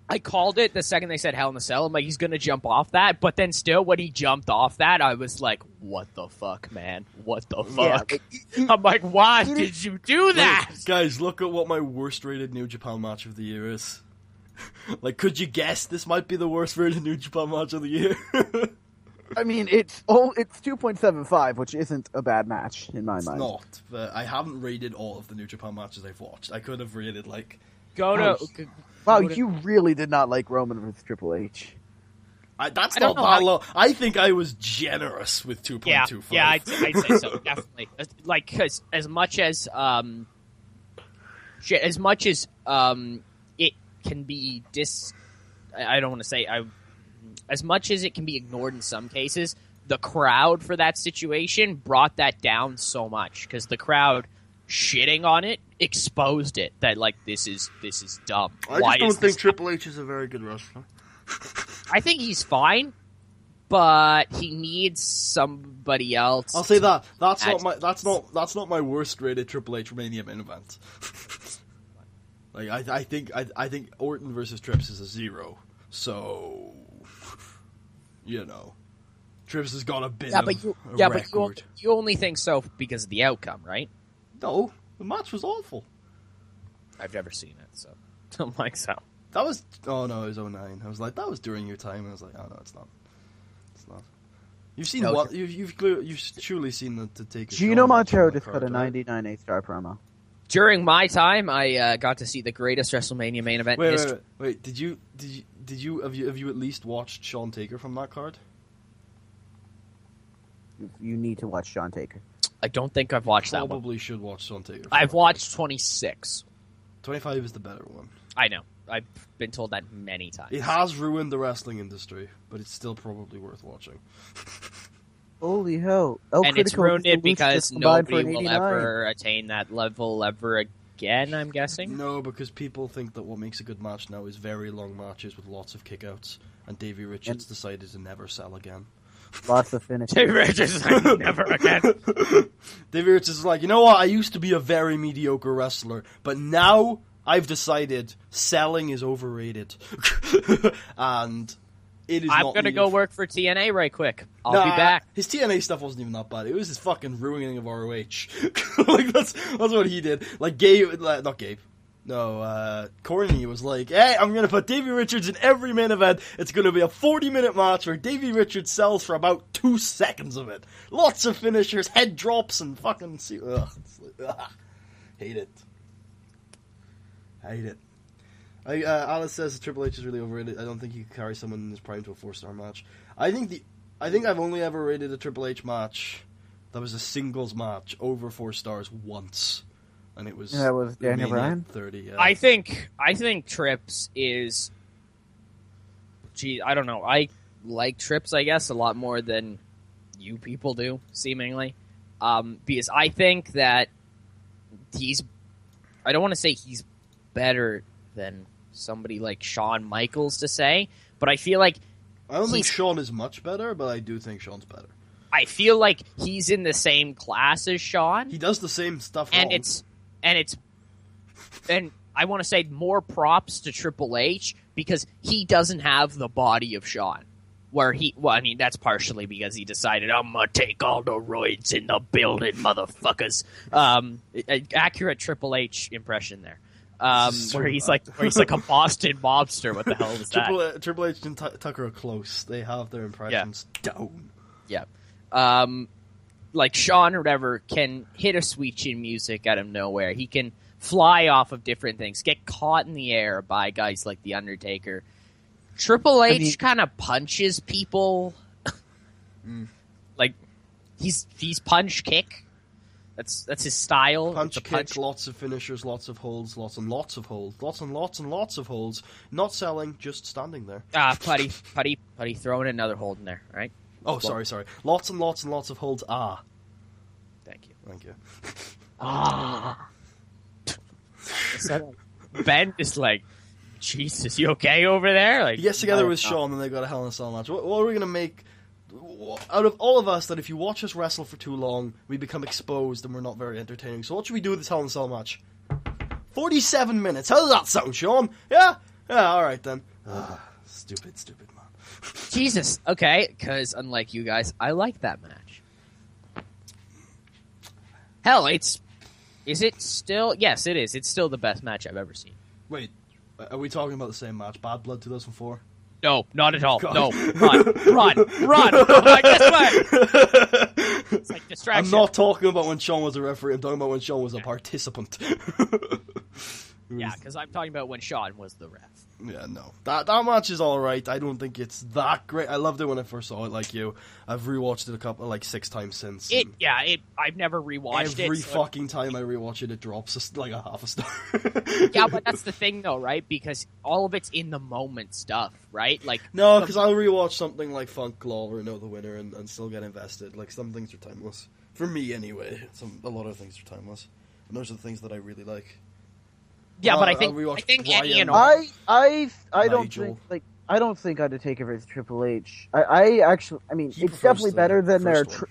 I called it the second they said Hell in a Cell. I'm like, he's going to jump off that. But then still, when he jumped off that, I was like, what the fuck, man? What the fuck? Yeah, I'm like, why did you do that? Guys, look at what my worst-rated New Japan match of the year is. Could you guess this might be the worst-rated New Japan match of the year? I mean, it's 2.75, which isn't a bad match in my mind. It's not, but I haven't rated all of the New Japan matches I've watched. I could have rated you really did not like Roman versus Triple H. That's not that low. I think I was generous with 2.25. Yeah, I'd say so, definitely. Because as much as it can be I don't want to say as much as it can be ignored in some cases, the crowd for that situation brought that down so much because the crowd shitting on it exposed it that this is dumb. I just don't think Triple H is a very good wrestler. I think he's fine, but he needs somebody else. I'll say that that's not my worst rated Triple H Mania main event. I think Orton versus Trips is a 0. So. Trips has got a bit of a record. But you only think so because of the outcome, right? No, the match was awful. I've never seen it, so don't like so. That was... Oh, no, it was 09. I was like, that was during your time. And I was like, oh, no, it's not. It's that. You've seen No, what? You've surely seen the take. Gino Montero just cut a 99 8-star promo. During my time, I got to see the greatest WrestleMania main event in history. Wait. Did you have you at least watched Shawn Taker from that card? You need to watch Shawn Taker. I don't think I've watched that one. Probably should watch Shawn Taker. I've watched 26. 25 is the better one. I know. I've been told that many times. It has ruined the wrestling industry, but it's still probably worth watching. Holy hell! And it's ruined it because nobody will ever attain that level ever again, I'm guessing? No, because people think that what makes a good match now is very long matches with lots of kickouts, and Davey Richards decided to never sell again. Lots of finishes. Davey Richards is like, never again. Davey Richards is like, you know what? I used to be a very mediocre wrestler, but now I've decided selling is overrated. And it is I'm not going to needed. go work for TNA right quick. I'll be back. His TNA stuff wasn't even that bad. It was his fucking ruining of ROH. Like, that's what he did. Like, Corny was like, hey, I'm going to put Davey Richards in every main event. It's going to be a 40-minute match where Davey Richards sells for about 2 seconds of it. Lots of finishers, head drops, and fucking... Hate it. Alice says Triple H is really overrated. I don't think he could carry someone in his prime to a 4-star match. I think I've only ever rated a Triple H match that was a singles match over 4 stars once. And it was Daniel Bryan. 30. Yeah. I think Trips is. Gee, I don't know. I like Trips, I guess, a lot more than you people do, seemingly, because I think that he's. I don't want to say he's better than somebody like Shawn Michaels to say, but I feel like I don't think Shawn is much better, but I do think Shawn's better. I feel like he's in the same class as Shawn. He does the same stuff, and I want to say more props to Triple H because he doesn't have the body of Shawn. That's partially because he decided, I'm gonna take all the roids in the building, motherfuckers. Accurate Triple H impression there. Where he's like a Boston mobster. What the hell is that? Triple H and Tucker are close. They have their impressions down. Yeah. Like Shawn or whatever can hit a sweet chin music out of nowhere. He can fly off of different things, get caught in the air by guys like The Undertaker. Triple H kind of punches people. Like he's punch kick. That's his style. Punch kick, lots of finishers, lots of holds, lots and lots of holds, lots and lots of holds. Not selling, just standing there. Putty, throwing another hold in there, right? Oh, sorry. Lots and lots of holds. Thank you. Ben is like, Jesus, you okay over there? Like, he gets together with Shawn and they got a Hell in a Cell match. What are we going to make out of all of us that if you watch us wrestle for too long, we become exposed and we're not very entertaining? So what should we do with this Hell in a Cell match? 47 minutes. How does that sound, Shawn? Yeah, alright then. Stupid man. Jesus, okay, because unlike you guys, I like that match. Hell, is it still? Yes, it is. It's still the best match I've ever seen. Wait, are we talking about the same match? Bad Blood 2004? No, not at all. God. No, run! Guess what? It's like distraction. I'm not talking about when Shawn was a referee. I'm talking about when Shawn was a participant. Yeah, because I'm talking about when Shawn was the ref. Yeah, no. That match is alright. I don't think it's that great. I loved it when I first saw it, like you. I've rewatched it 6 times since. I've never rewatched it. Every fucking time I rewatch it, it drops like a half a star. Yeah, but that's the thing, though, right? Because all of it's in the moment stuff, right? Like no, because I'll rewatch something like Funk Law or Know the Winner and still get invested. Like, some things are timeless. For me, anyway. A lot of things are timeless. And those are the things that I really like. Yeah, but I think any and all. I don't think Undertaker versus Triple H. It's definitely better than it's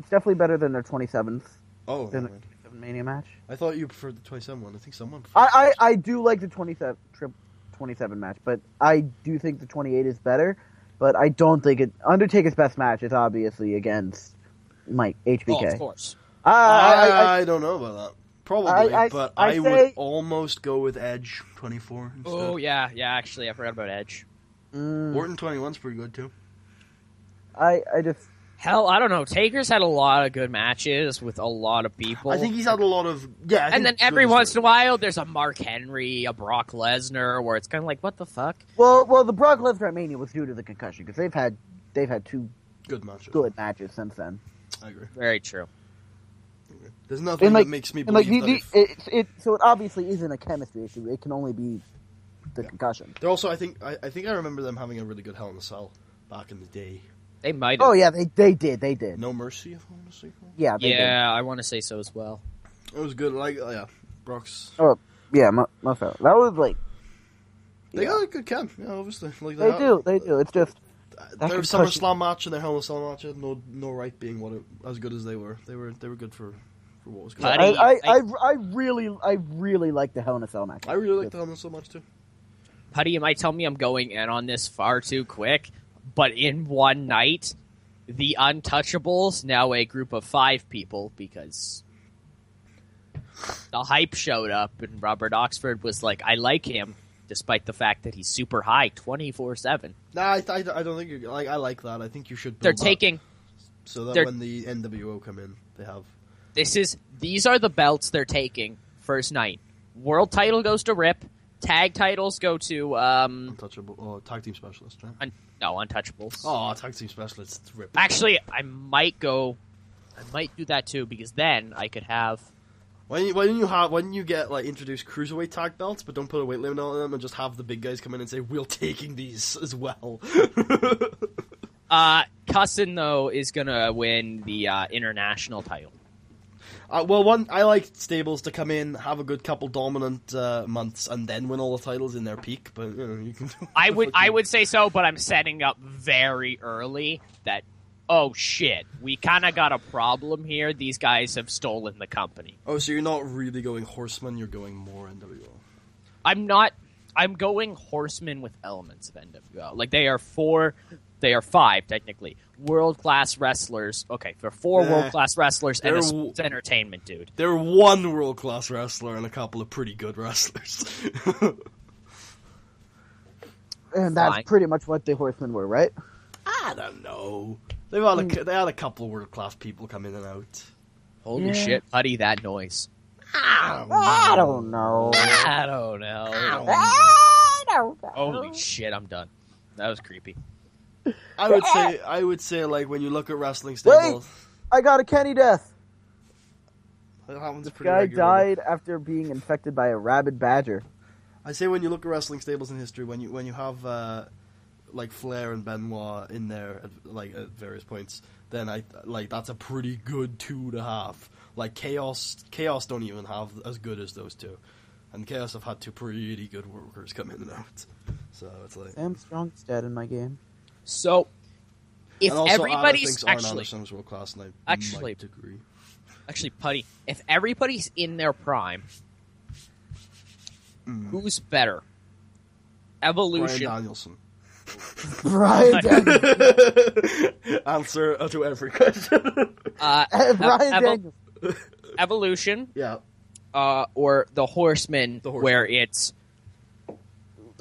definitely better than their 27th. Oh, than the 27 Mania match. I thought you preferred the 27 one. I think someone. I do like the 27 match, but I do think the 28 is better. But I don't think Undertaker's best match is obviously against Mike HBK. Oh, of course. I don't know about that. Probably, but I would almost go with Edge 24 instead. Oh, yeah, actually, I forgot about Edge. Orton 21's pretty good, too. I just Hell, I don't know. Taker's had a lot of good matches with a lot of people. I think he's had a lot of and then every once in a while, there's a Mark Henry, a Brock Lesnar, where it's kind of like, what the fuck? well, the Brock Lesnar at Mania was due to the concussion because they've had 2 good matches since then. I agree. Very true. There's nothing that makes me believe that so it obviously isn't a chemistry issue. It can only be the concussion. They're also, I think I remember them having a really good Hell in a Cell back in the day. They might have. Oh yeah, they did. No Mercy, if I want to say. Yeah, they did. I want to say so as well. It was good. Like, Brock's. Oh yeah, my fault. That was like. They got a good chem, obviously. Like they do. It's just their SummerSlam match and their Hell in a Cell match had no right being as good as they were. They were good for what was good. I really like the Hell in a Cell match. I really like the Hell in a Cell match too. Putty, you might tell me I'm going in on this far too quick, but in one night, the Untouchables, now a group of 5 people, because the hype showed up and Robert Oxford was like, I like him, despite the fact that he's super high 24/7. Nah, I don't think you're like. I like that. I think you should. They're taking so that when the NWO come in, they have. These are the belts they're taking first night. World title goes to Rip. Tag titles go to Untouchable. Tag team specialist, right? No, Untouchables. Oh, tag team specialist. Rip. Actually, I might do that too, because then I could have. When you get like introduced cruiserweight tag belts, but don't put a weight limit on them, and just have the big guys come in and say, "We're taking these as well." Cussin though is gonna win the international title. I like stables to come in, have a good couple dominant months, and then win all the titles in their peak. But you can. I would say so, but I'm setting up very early that. Oh shit, we kind of got a problem here. These guys have stolen the company. Oh, so you're not really going Horseman, you're going more NWO. I'm not. I'm going Horseman with elements of NWO. Like, they are 5, technically. World-class wrestlers. Okay, they're 4 world-class wrestlers and a sports entertainment dude. They're 1 world-class wrestler and a couple of pretty good wrestlers. And that's pretty much what the Horsemen were, right? I don't know. They had a couple of world-class people come in and out. Holy shit, buddy, that noise. I don't know. Holy shit, I'm done. That was creepy. I would say, like, when you look at wrestling stables... Wait! I got a Kenny death! That happens this pretty guy regularly. died after being infected by a rabid badger. I say when you look at wrestling stables in history, when you have... like Flair and Benoit in there at various points, then that's a pretty good 2 to have. Like Chaos don't even have as good as those 2, and Chaos have had 2 pretty good workers come in and out. So it's like Sam Strong's dead in my game. So if everybody's Arn Anderson's world class, and I might agree. Actually, Putty, if everybody's in their prime, who's better? Evolution. Bryan Danielson. Brian Danielson. Answer to every question. Brian Danielson. Evolution. Yeah. Or the Horseman, where it's.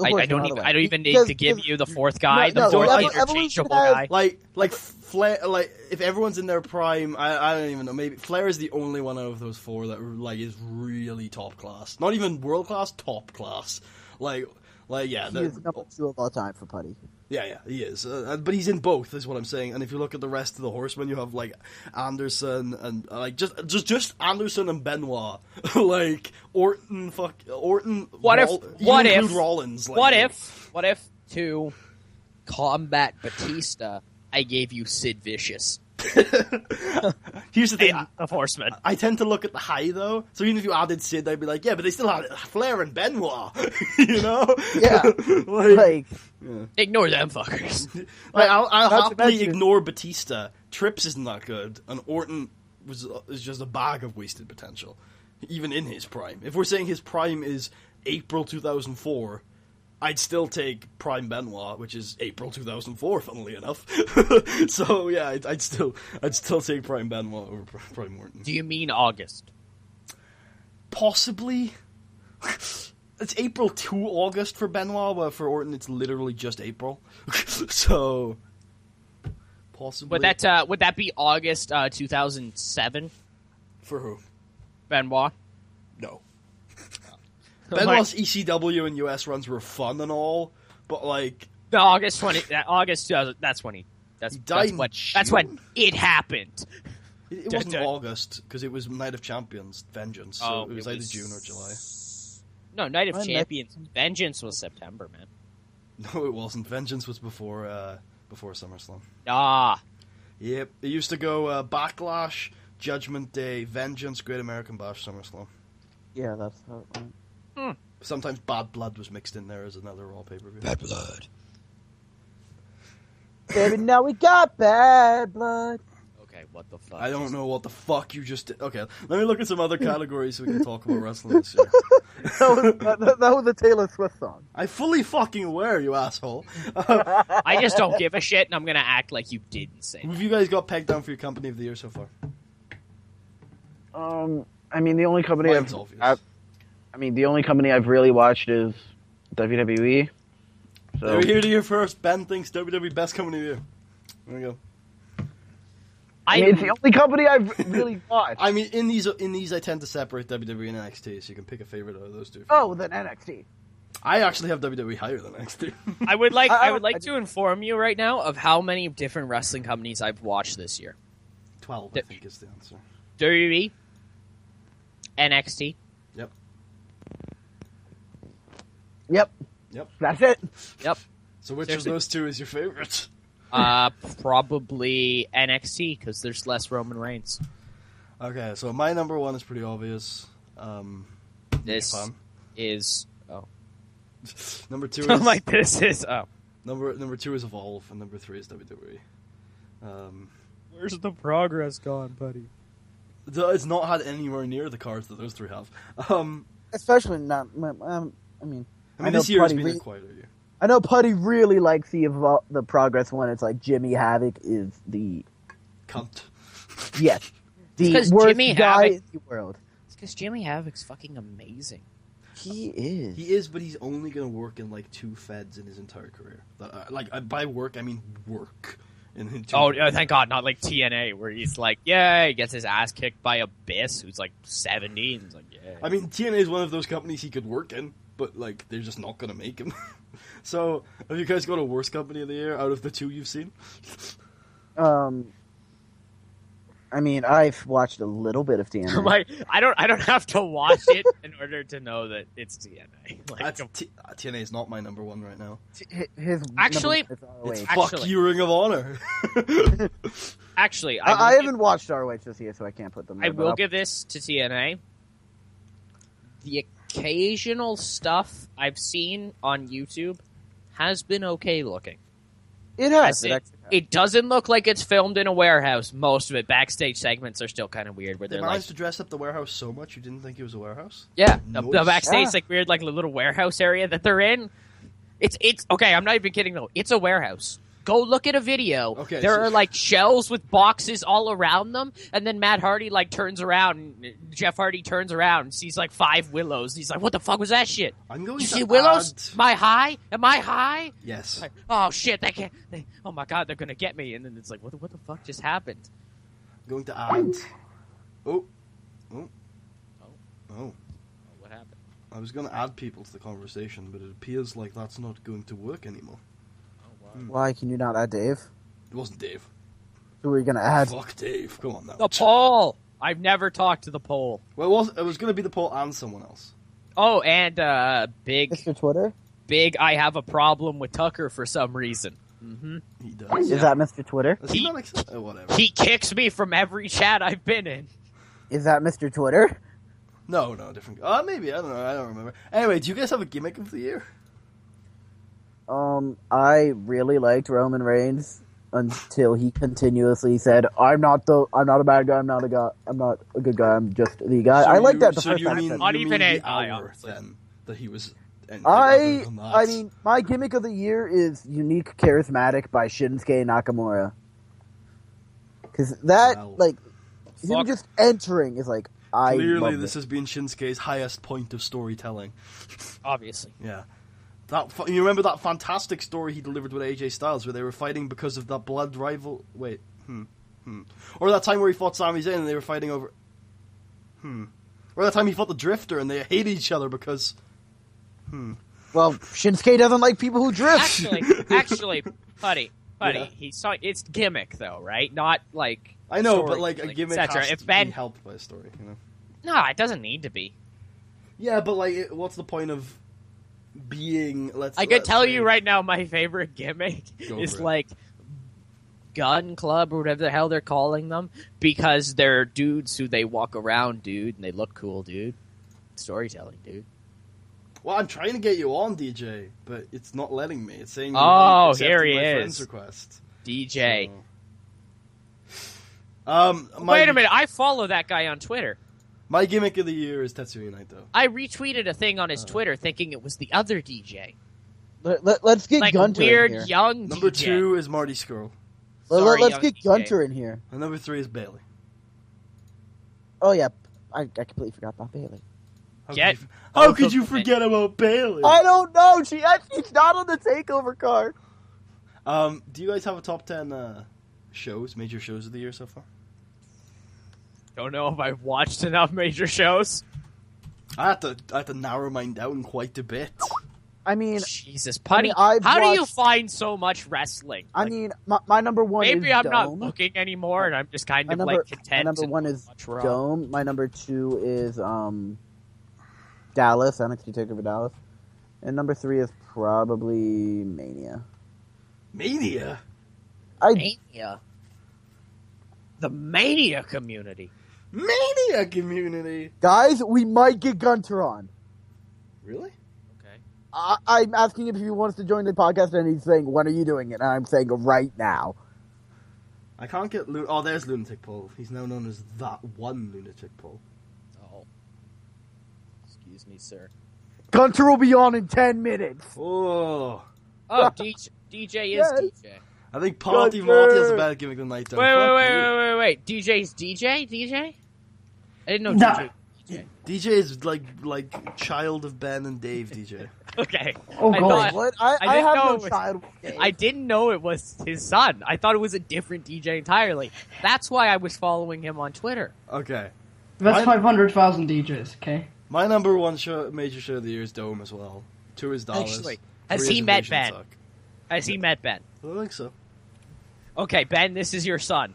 I don't even need to give you the 4th guy. The 4th interchangeable guy. Like Flair. Like if everyone's in their prime, I don't even know. Maybe Flair is the only one out of those 4 that like is really top class. Not even world class, top class. Yeah, he is number 2 of all time for Putty. Yeah, he is. But he's in both, is what I'm saying. And if you look at the rest of the Horsemen, you have like Anderson and just Anderson and Benoit, like Orton. What if Rollins? What if to combat Batista, I gave you Sid Vicious? Here's the thing of Horsemen. I tend to look at the high though, so even if you added Sid, I'd be like, yeah, but they still had Flair and Benoit, you know? Yeah, ignore them fuckers. I'll happily ignore Batista. Trips isn't that good, and Orton is just a bag of wasted potential, even in his prime. If we're saying his prime is April 2004. I'd still take Prime Benoit, which is April 2004, funnily enough. So yeah, I'd still take Prime Benoit over Prime Orton. Do you mean August? Possibly. It's April to August for Benoit, but for Orton it's literally just April. So Possibly. Would that be August 2007? For who? Benoit? No. Benoit's ECW and US runs were fun and all, but like No, August 2000. That's when that's when it happened. It wasn't August because it was Night of Champions, Vengeance. So it was either June or July. No, Night of Champions, Vengeance was September, man. No, it wasn't. Vengeance was before SummerSlam. Ah. Yep, it used to go Backlash, Judgment Day, Vengeance, Great American Bash, SummerSlam. Yeah, that's how it went. Sometimes Bad Blood was mixed in there as another Raw pay-per-view. Bad Blood. Baby, now we got Bad Blood. Okay, what the fuck? I don't know what the fuck you just did. Okay, let me look at some other categories so we can talk about wrestling this year. that was a Taylor Swift song. I fully fucking aware, you asshole. I just don't give a shit, and I'm gonna act like you didn't say that. Have you guys got pegged down for your company of the year so far? I mean, the only company Mine's obvious. the only company I've really watched is WWE. So There we hear to you first. Ben thinks WWE best company of the year. There we go. I mean, it's the only company I've really watched. I mean, in these, I tend to separate WWE and NXT, so you can pick a favorite out of those two. Oh, then NXT. I actually have WWE higher than NXT. I would like to inform you right now of how many different wrestling companies I've watched this year. 12, I think, is the answer. WWE, NXT. Yep. That's it. Yep. So which of those two is your favorite? Probably NXT because there's less Roman Reigns. Okay, so my number one is pretty obvious. This fun. is Number two is like this is number two is Evolve, and number three is WWE. Where's the progress gone, buddy? It's not had anywhere near the cards that those three have. Especially not. I mean, this year has been a quieter year. I know Putty really likes the progress one. It's like Jimmy Havoc is the cunt. Yes, the worst Jimmy guy Havoc, in the world. It's because Jimmy Havoc's fucking amazing. He is. He is, but he's only going to work in like 2 feds in his entire career. By work, I mean work. Thank God, not like TNA where he's like, yeah, he gets his ass kicked by Abyss, who's like 70, and he's like, yeah. I mean, TNA is one of those companies he could work in, but like they're just not going to make him. So, have you guys got a worst company of the year out of the 2 you've seen? I mean, I've watched a little bit of TNA. Like, I don't have to watch it in order to know that it's TNA. Like, TNA is not my number one right now. Actually, it's fuck you, Ring of Honor. Actually, I haven't watched ROH this year, so I can't put them there. I will give this to TNA. The occasional stuff I've seen on YouTube has been okay looking. It has. It doesn't look like it's filmed in a warehouse. Most of it. Backstage segments are still kind of weird. Where they they're managed to dress up the warehouse so much you didn't think it was a warehouse? Yeah. The backstage, like weird, like little warehouse area that they're in. It's okay, I'm not even kidding though. It's a warehouse. Go look at a video. Okay, there are like shelves with boxes all around them, and then Matt Hardy like turns around, and Jeff Hardy turns around and sees like 5 willows. He's like, "What the fuck was that shit? I'm going you to see willows? add... Am I high? Yes. Like, oh shit! Oh my god, they're gonna get me! And then it's like, what the fuck just happened? I'm going to add. Oh. What happened? I was going to add people to the conversation, but it appears like that's not going to work anymore. Why can you not add Dave? It wasn't Dave. Who are you going to add? Fuck Dave. Come on now. The poll! I've never talked to the poll. Well, it was going to be the poll and someone else. Oh, and big... Mr. Twitter? Big I have a problem with Tucker for some reason. Mm-hmm. He does. Is that Mr. Twitter? Whatever. He kicks me from every chat I've been in. Is that Mr. Twitter? No, different. Maybe. I don't know. I don't remember. Anyway, do you guys have a gimmick of the year? I really liked Roman Reigns until he continuously said, I'm not a bad guy, I'm not a good guy, I'm just the guy. So I like that the so first you time. mean, Not you even mean a the guy, hour honestly. then that he was... I mean, my gimmick of the year is Unique Charismatic by Shinsuke Nakamura. Because that, him just entering is like, Clearly this has been Shinsuke's highest point of storytelling. Obviously. Yeah. You remember that fantastic story he delivered with AJ Styles where they were fighting because of that blood rival... Wait. Or that time where he fought Sami Zayn and they were fighting over... Or that time he fought the Drifter and they hated each other because... Well, Shinsuke doesn't like people who drift. Actually, Putty, Yeah. it's gimmick though, right? Not like... I know, story, but like a gimmick has if to Ben... be helped by a story, you know? No, it doesn't need to be. Yeah, but like, what's the point of being... I could tell you right now my favorite gimmick is like Gun Club or whatever the hell they're calling them, because they're dudes who they walk around, dude, and they look cool, dude. Storytelling, dude. Well, I'm trying to get you on, DJ, but it's not letting me. It's saying... Oh, here he my is. friend's request. DJ. So, wait a minute, I follow that guy on Twitter. My gimmick of the year is Tetsuya Naito. I retweeted a thing on his Twitter thinking it was the other DJ. Let's get Like Gunter weird in here. young Number DJ. 2 is Marty Scurll. Let's young get DJ. Gunter in here. And number 3 is Bailey. Oh yeah, I completely forgot about Bailey. How could you forget about Bailey? I don't know. She's not on the takeover card. Do you guys have a top 10 major shows of the year so far? Don't know if I've watched enough major shows. I had to narrow mine down quite a bit. I mean, Jesus, Putty, I've how do you watched- find so much wrestling? I mean, my number one maybe is I'm Dome. not looking anymore, and I'm just kind of like content. My number one to is watch Raw. Dome. My number 2 is Dallas, NXT TakeOver Dallas, and number 3 is probably Mania. Mania? Mania. The Mania community. Mania community! Guys, we might get Gunter on. Really? Okay. I'm asking him if he wants to join the podcast, and he's saying, when are you doing it? And I'm saying, right now. I can't get... Oh, there's Lunatic Paul. He's now known as that one Lunatic Paul. Oh. Excuse me, sir. Gunter will be on in 10 minutes. Oh. Oh, DJ is Yes. DJ. I think Party Gunter! Marty has a better gimmick than Naito. Wait. DJ's DJ? DJ? I didn't know DJ. DJ is like child of Ben and Dave DJ. Okay. Oh, I God. thought- What? I I didn't have know no it was- child. I didn't know it was his son. I thought it was a different DJ entirely. That's why I was following him on Twitter. Okay. That's 500,000 DJs, okay? My number one major show of the year is Dome as well. 2 is Dallas. Actually, has 3 he is met Invasion Ben? Suck. Has he met Ben? I don't think so. Okay, Ben, this is your son.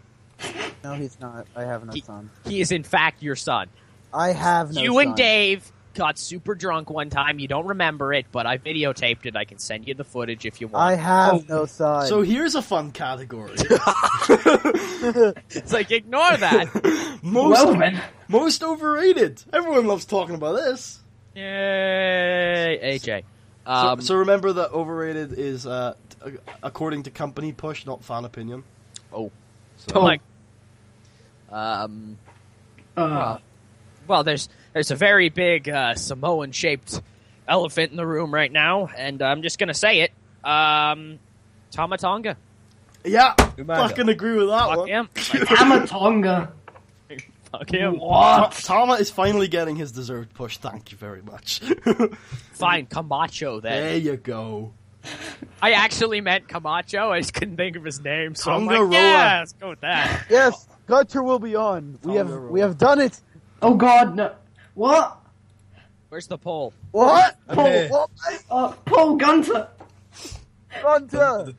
No, he's not. I have no son. He is, in fact, your son. I have no son. You and Dave got super drunk one time. You don't remember it, but I videotaped it. I can send you the footage if you want. I have no son. So here's a fun category. It's like, ignore that. Well, then. Most overrated. Everyone loves talking about this. Yay, AJ. So remember that overrated is according to company push, not fan opinion. Oh. So, Like, well, there's a very big Samoan-shaped elephant in the room right now, and I'm just gonna say it. Tama Tonga. yeah, fucking agree with that Fuck one. him. Amatonga. Fuck him. What? Tama is finally getting his deserved push. Thank you very much. Fine, Camacho then. There you go. I actually meant Camacho. I just couldn't think of his name, so I'm Tonga like, Roa. yeah, let's go with that. Yes, Gunter will be on. We have done it. Oh, God, no. What? Where's the poll? What? Okay. What? Paul Gunter. Gunter.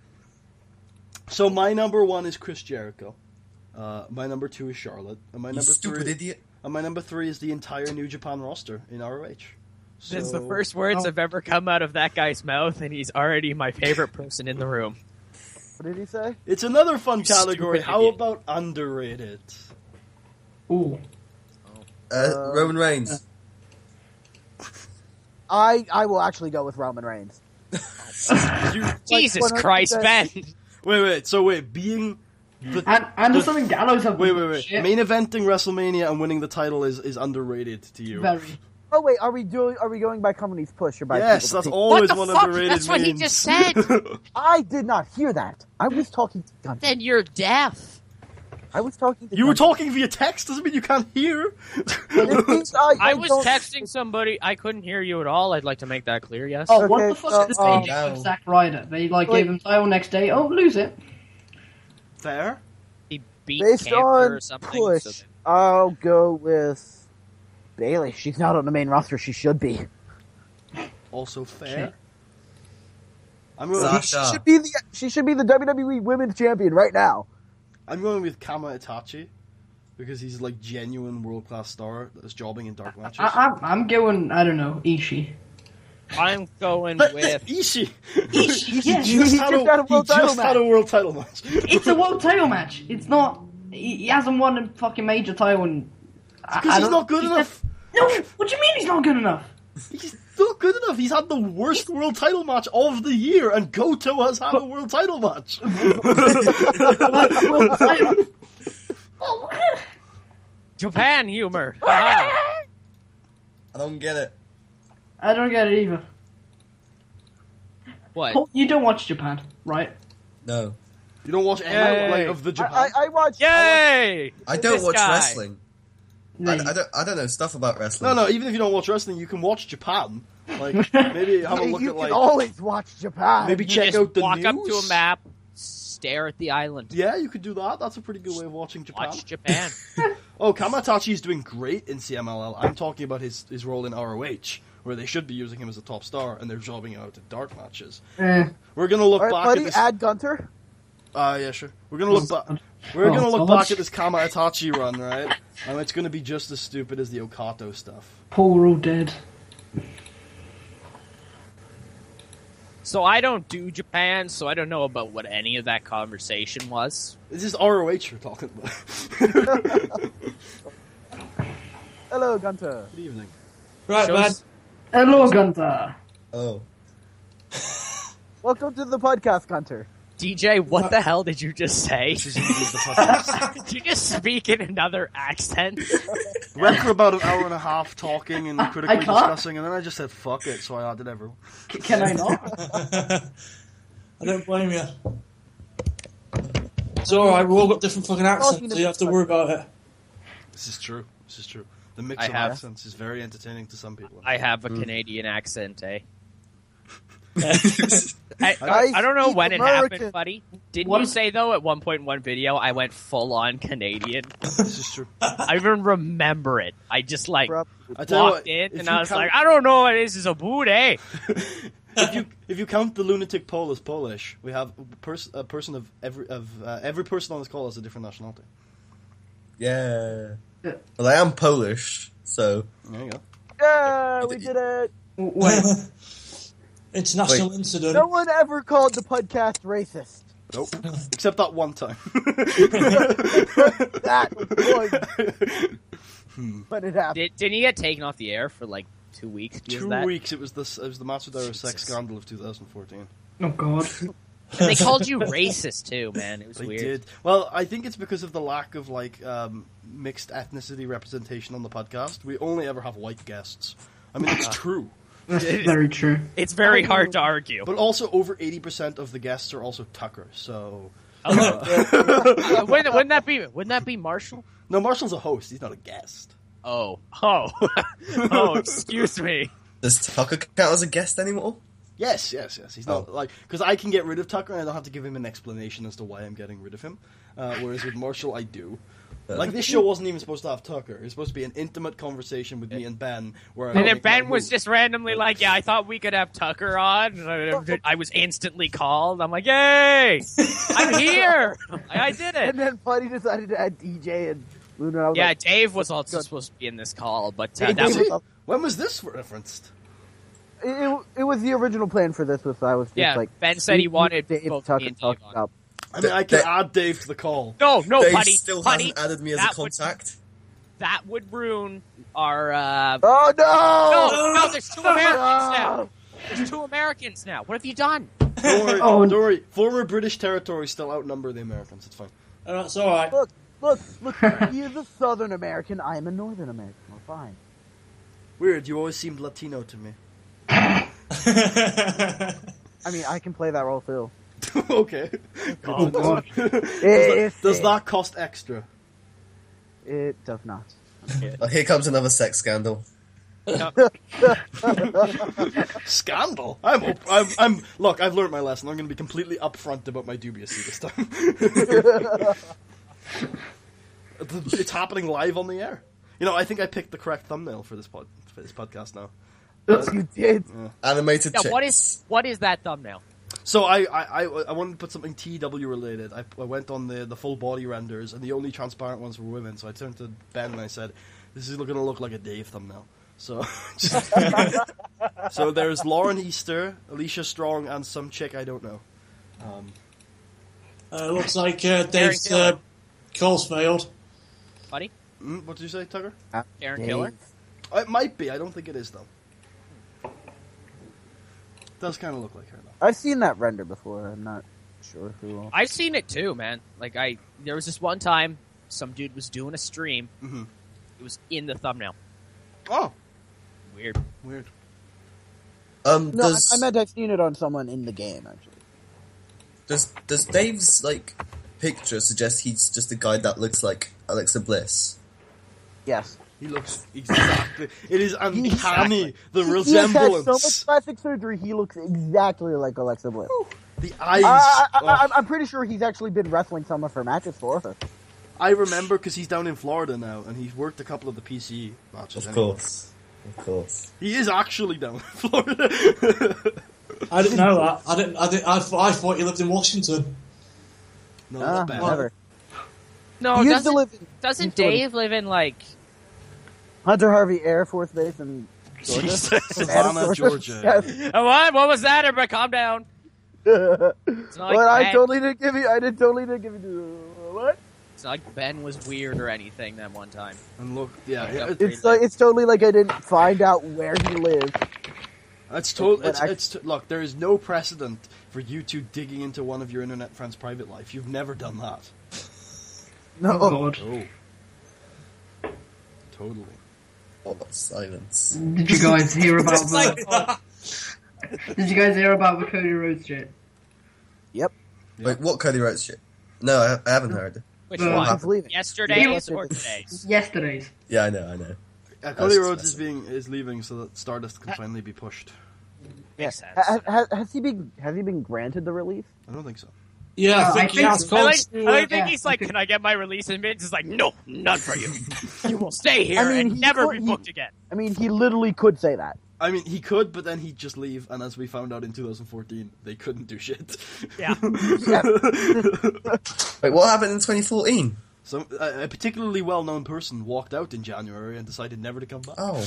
So my number 1 is Chris Jericho. My number 2 is Charlotte. And my You number stupid 3, idiot. And my number 3 is the entire New Japan roster in ROH. That's the So- first words have ever come out of that guy's mouth, and he's already my favorite person in the room. What did he say? It's another fun category. stupid How idiot. about underrated? Ooh. Roman Reigns. I will actually go with Roman Reigns. Jesus 100%. Christ, Ben! Wait. Being the Anderson and Gallows have wait. shit. Main eventing WrestleMania and winning the title is underrated to you. Very. Oh wait, are we going by company's push or by Yes, people's that's opinion? always What what, the fuck? underrated That's what he means. just said. I did not hear that. I was talking to Gunter. Then you're deaf. I was talking to You were Gunter. talking via text. Doesn't mean you can't hear. It means I was don't- texting somebody. I couldn't hear you at all. I'd like to make that clear. Yes. Oh, what Okay, the fuck so, did they do no. with Zack Ryder? They Wait. gave him title next day. Oh, lose it. Fair. He beat Based Camper on or something. push, so- I'll go with Bailey. She's not on the main roster. She should be. Also fair. Shit. I'm going. Sasha. She should be the WWE Women's Champion right now. I'm going with Kama Itachi because he's like genuine world class star that's jobbing in dark matches. I'm going, I don't know, Ishii. I'm going But with. Ishii. Ishii, yeah. He just had a world title had a world title match. It's a world title match. It's not. He hasn't won a fucking major title. Because he's not good enough. No, what do you mean he's not good enough? He's not good enough. He's had the worst world title match of the year, and Goto has had a world title match. World title. Oh, Japan humor. Haha. I don't get it. I don't get it either. What? Paul, you don't watch Japan, right? No. You don't watch any like, of the Japan. I watched. Yay! I don't This watch guy. wrestling. I No. don't know stuff about wrestling. No, even if you don't watch wrestling, you can watch Japan. Like, maybe have a look You at can like. always watch Japan. Maybe You check just out the walk news. up to a map, stare at the island, Yeah, you could do that. That's a pretty good way of watching Japan. watch Japan. Oh, Kamatachi is doing great in CMLL. I'm talking about his role in ROH, where they should be using him as a top star, and they're jobbing out in dark matches. We're gonna look All right, back buddy, at this. add Gunter. Yeah, sure. We're gonna look back. We're gonna look back at this Kama Itachi run, right? And it's gonna be just as stupid as the Okato stuff. Paul, we're all dead. So I don't do Japan, so I don't know about what any of that conversation was. This is ROH we're talking about. Hello, Gunter. Good evening. Right, man. Shows- Hello, Gunther. Oh. Welcome to the podcast, Gunter. DJ, what the hell did you just say? This is indeed the podcast. Did you just speak in another accent? Went for about an hour and a half talking and critically I can't. discussing, and then I just said fuck it, so I added everyone. Can I not? I don't blame you. It's alright, we've all got different fucking accents, so you have to worry about it. This is true. This is true. The mix I of have- accents is very entertaining to some people. I have a Canadian accent, eh? I I don't know speak when it American. happened, buddy. Didn't What? you say, though, at one point in one video, I went full-on Canadian? This is true. I even remember it. I just, like, Bro, I tell you walked what, in, if and you I was count- like, I don't know what this is about, eh? if you count the lunatic Pole as Polish, we have a person of every person on this call has a different nationality. Yeah. Yeah. Well, I am Polish, so There you go. yeah, we did it. Wait. International Wait. incident. No one ever called the podcast racist. Nope. Except that one time. That was when it happened. Didn't he get taken off the air for, like, 2 weeks? because of 2 that? weeks. It was the Matsudiro sex scandal of 2014. Oh, God. And they called you racist, too, man. It was They weird. did. Well, I think it's because of the lack of like mixed ethnicity representation on the podcast. We only ever have white guests. I mean, it's true. That's very true. It's very hard to argue. But also, over 80% of the guests are also Tucker. So Wouldn't that be Marshall? no, Marshall's a host. He's not a guest. Oh, excuse me. does Tucker count as a guest anymore? Yes. He's not like because I can get rid of Tucker and I don't have to give him an explanation as to why I'm getting rid of him. Whereas with Marshall, I do. Like this show wasn't even supposed to have Tucker. It was supposed to be an intimate conversation with me and Ben. Where I And then make my Ben was move. just randomly like, "Yeah, I thought we could have Tucker on." And I was instantly called. I'm like, "Yay! I'm here! I did And it!" then Buddy decided to add DJ and Luna. I was Yeah, like, Dave was also supposed to be in this call, but Hey, that Was was, he? When was this referenced? it was the original plan for this. Was I was just yeah. like Ben said he wanted Dave both Tucker me and Dave talking on. about. I mean, I could That- add Dave to the call. No, Dave buddy, still buddy, hasn't added me as a that would- contact. that would ruin our. Oh no! No, there's two Americans now. There's two Americans now. What have you done? Don't worry, Oh. don't worry. Former British territories still outnumber the Americans. It's fine. That's alright. Look! You're a Southern American. I'm a Northern American. We're fine. Weird. You always seemed Latino to me. I mean, I can play that role too. Okay. Oh god. Does that cost extra? It does not. Oh, here comes another sex scandal. Scandal. I'm. Look, I've learned my lesson. I'm going to be completely upfront about my dubiously this time. It's happening live on the air. You know, I think I picked the correct thumbnail for this podcast now. You did. Animated chicks. What is that thumbnail? So I wanted to put something TEW related. I went on the full body renders, and the only transparent ones were women. So I turned to Ben and I said, "This is going to look like a Dave thumbnail." So, so there's Lauren Easter, Alicia Strong, and some chick I don't know. Looks like Dave's calls failed. Buddy? What did you say, Tucker? Aaron Killer? It might be. I don't think it is though. It does kind of look like her though. I've seen that render before. I'm not sure who. I've seen it too, man. Like there was this one time some dude was doing a stream. Mm-hmm. It was in the thumbnail. Oh, Weird. No, I meant I've seen it on someone in the game actually. Does Dave's picture suggest he's just a guy that looks like Alexa Bliss? Yes. he looks exactly. It is uncanny the He resemblance. has so much plastic surgery. He looks exactly like Alexa Bliss. The eyes. I'm pretty sure he's actually been wrestling some of her matches for her. I remember because he's down in Florida now, and he's worked a couple of the PC matches. Of course. He is actually down in Florida. I didn't know that. I thought he lived in Washington. No, not bad. Never. No, He used to live in doesn't Dave live in like Hunter Harvey Air Force Base in Georgia. Savannah, Georgia. Yes. What was that? Everybody calm down. It's not like But I Ben. totally didn't give you. What? It's not like Ben was weird or anything that one time. And look, yeah, It's totally like I didn't find out where he lived. Look, there is no precedent for you two digging into one of your internet friends' private life. You've never done that. No. Oh god. Oh. Totally. Oh, silence. Did you guys hear about the? Did you guys hear about the Cody Rhodes shit? Yep. Wait, what Cody Rhodes shit? No, I haven't heard. Which No, one? He's leaving. Yesterday's or today's? Yesterday's. Yeah, I know. Cody Rhodes is leaving so that Stardust can finally be pushed. Makes sense. Has he been granted the release? I don't think so. Yeah, I think he has calls. I think he's like, can I get my release? And Vince is like, no, not for you. You will stay here and never be booked again. I mean, he literally could say that. I mean, he could, but then he'd just leave, and as we found out in 2014, they couldn't do shit. Yeah. Wait, what happened in 2014? So, a particularly well-known person walked out in January and decided never to come back. Oh.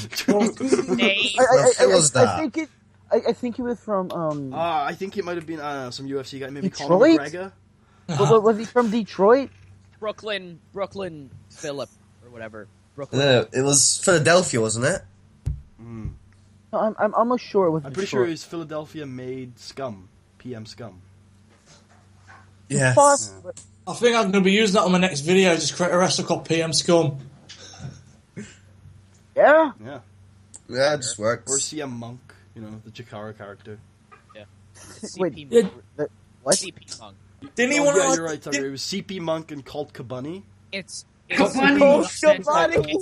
Dave. Who was that? I think he was from I think it might have been some UFC guy, maybe Detroit? Conor McGregor. was he from Detroit? Brooklyn Phillip or whatever. Brooklyn. No, it was Philadelphia, wasn't it? No, I'm almost sure it was. I'm pretty sure it was Philadelphia-made Scum, PM Scum. Yes. I think I'm going to be using that on my next video. Just create a wrestler called PM Scum. Yeah. Yeah. Yeah, it just works. Or CM Monk, the Chikara character. Yeah. Wait, CP Monk. what? CP Monk. Didn't he Oh, want yeah, to? you're right, Tucker. It was CP Monk and Colt Cabunny. It's Kabani. It's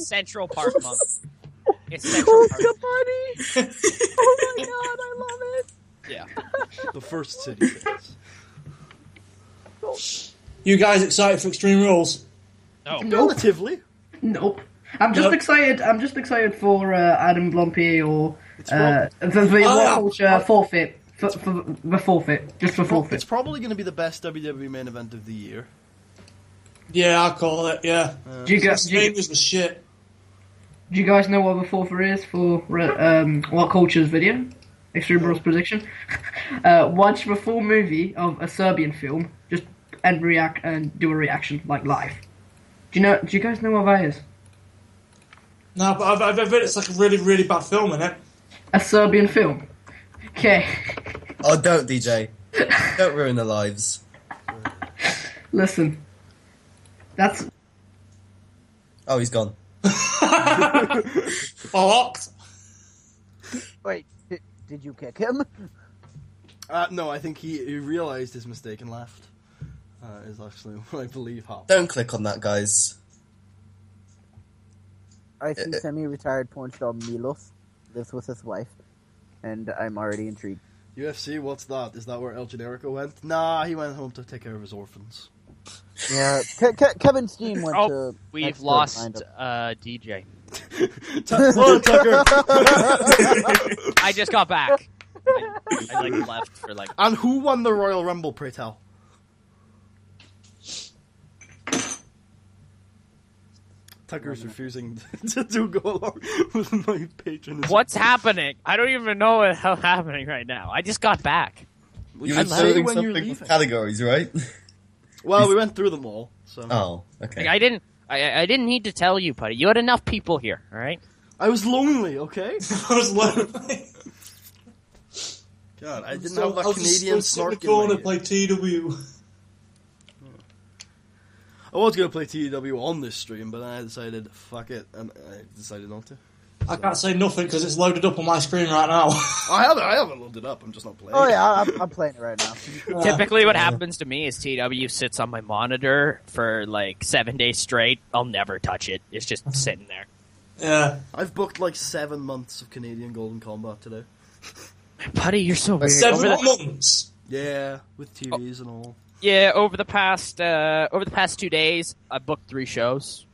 Central Park Monk. It's Central Park. Bunny! Oh my god, I love it! Yeah. The first city phase. You guys excited for Extreme Rules? No. Relatively. Nope. I'm just excited. I'm just excited for Adam Blompier or the forfeit. For the forfeit. Just for forfeit. It's probably going to be the best WWE main event of the year. Yeah, I'll call it. Yeah. Do you guys was shit. Do you guys know what the forfeit is for What Culture's video? Extreme Rules prediction. Watch the full movie of a Serbian film, just and do a reaction like live. Do you guys know what that is? No, but I've heard it's like a really, really bad film, innit? A Serbian film. Okay. Oh, don't, DJ. Don't ruin their lives. Listen. That's. Oh, he's gone. Blocked. Wait, did you kick him? No, I think he realized his mistake and left. Is actually what I believe happened. Don't click on that, guys. I see semi-retired porn star Milos lives with his wife, and I'm already intrigued. UFC, what's that? Is that where El Generico went? Nah, he went home to take care of his orphans. Yeah, Kevin Steen went to. We've lost DJ. Tucker. I just got back. I left for And who won the Royal Rumble? Pray tell. Tucker's refusing to go along with my patronage. What's happening? I don't even know what's happening right now. I just got back. You were doing something with categories, right? Well, we went through them all. So. Oh, okay. I didn't need to tell you, Putty. You had enough people here, all right? I was lonely, okay? I was lonely. God, I didn't have that Canadian snark in I was my to play TEW. I was going to play TEW on this stream, but then I decided, fuck it, and I decided not to. I can't say nothing because it's loaded up on my screen right now. I haven't loaded up, I'm just not playing. Oh yeah, I'm playing it right now. Typically what happens to me is TEW sits on my monitor for 7 days straight. I'll never touch it. It's just sitting there. Yeah. I've booked 7 months of Canadian Golden Combat today. Putty, you're so weird. 7 months? Yeah, with TVs and all. Yeah, over the past 2 days, I booked 3 shows.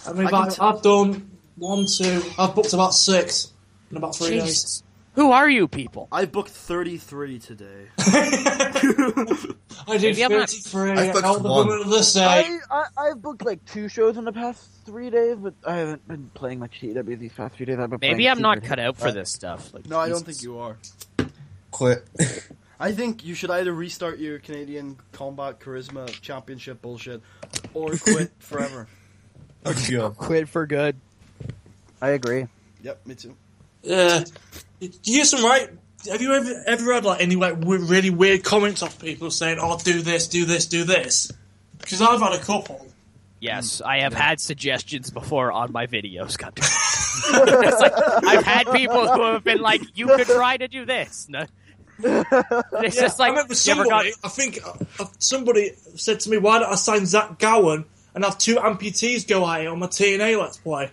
I mean, I've done 1, 2. I've booked about 6 in about 3 days. Who are you people? I booked 33 today. I did 33. I've booked All the 1. women of the say. I've booked 2 shows in the past 3 days, but I haven't been playing much TEW these past 3 days. I've been Maybe I'm not cut out for this stuff. No, I don't think you are. Quit. I think you should either restart your Canadian Combat Charisma Championship bullshit, or quit forever. Quit for good. I agree. Yep, me too. Yeah. You get some right. Have you ever had any really weird comments off people saying, "Oh, do this, do this, do this"? Because I've had a couple. Yes, I have had suggestions before on my videos. I've had people who have been like, "You could try to do this." No. It's just I remember somebody. I think somebody said to me, "Why don't I sign Zach Gowan and have 2 amputees go at it on my TNA Let's Play?"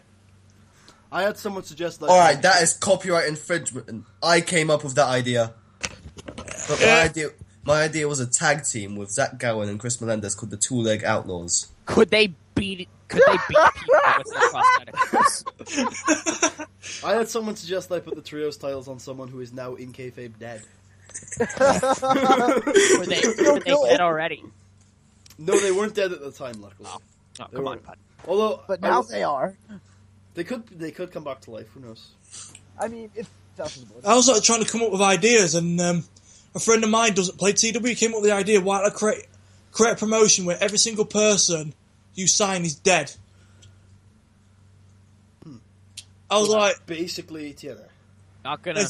I had someone suggest that. Alright, that is copyright infringement. I came up with that idea. But my idea was a tag team with Zach Gowan and Chris Melendez called the Two Leg Outlaws. Could they beat people with their prosthetics? I had someone suggest that I put the trios titles on someone who is now in kayfabe dead. Were they dead already? No, they weren't dead at the time, luckily. Oh, come on, bud. Although, But now they are. They could come back to life. Who knows? I mean, it's possible. I was trying to come up with ideas, and a friend of mine doesn't play TW. He came up with the idea: why don't I create a promotion where every single person you sign is dead? I was like, basically, TNA. Not gonna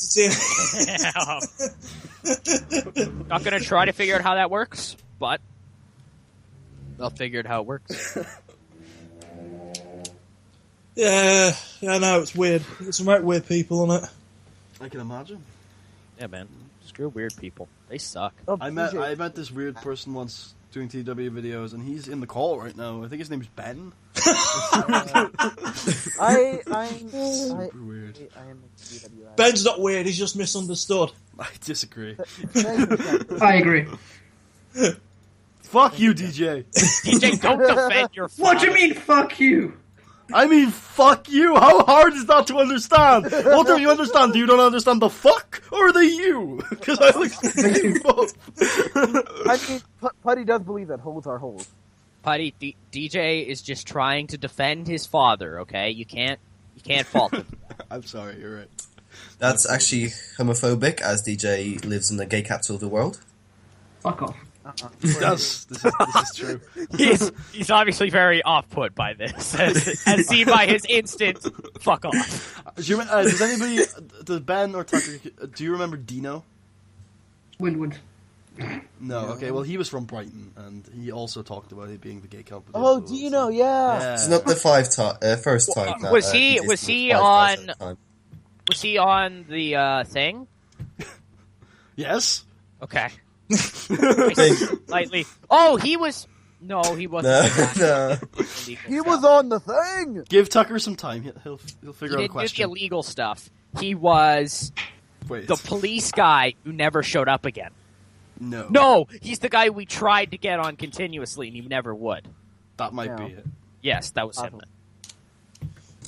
try to figure out how that works, but I'll figure out how it works. Yeah, I know, it's weird. There's some right weird people on it. I can imagine. Yeah, man. Screw weird people. They suck. Oh, I met this weird person once doing TW videos, and he's in the call right now. I think his name's Ben. I'm Super weird. I am a TW. Ben's not weird, he's just misunderstood. I disagree. I agree. Fuck you, DJ. DJ, don't defend your father. What do you mean, fuck you? I mean, fuck you. How hard is that to understand? What do you understand? Do you don't understand the fuck or the you? Because I like saying both. I mean, Putty does believe that holes are holes. Putty, DJ is just trying to defend his father. Okay, you can't fault him. I'm sorry, you're right. That's actually homophobic, as DJ lives in the gay capital of the world. Fuck off. This is true. He's obviously very off-put by this, as seen by his instant fuck off. Does Ben or Tucker, do you remember Dino? Windward. No, okay, well he was from Brighton, and he also talked about it being the gay company. Oh, Dino, yeah. It's not the first time. That, Was he on the thing? Yes. Okay. Big. Slightly. Oh, he was. No, he wasn't. No. He was on the thing. Give Tucker some time. He'll He figure out a didn't do the question. illegal stuff. He was Wait. the police guy who never showed up again. No. No, he's the guy we tried to get on continuously, and he never would. That might No. be it. Yes, that was him.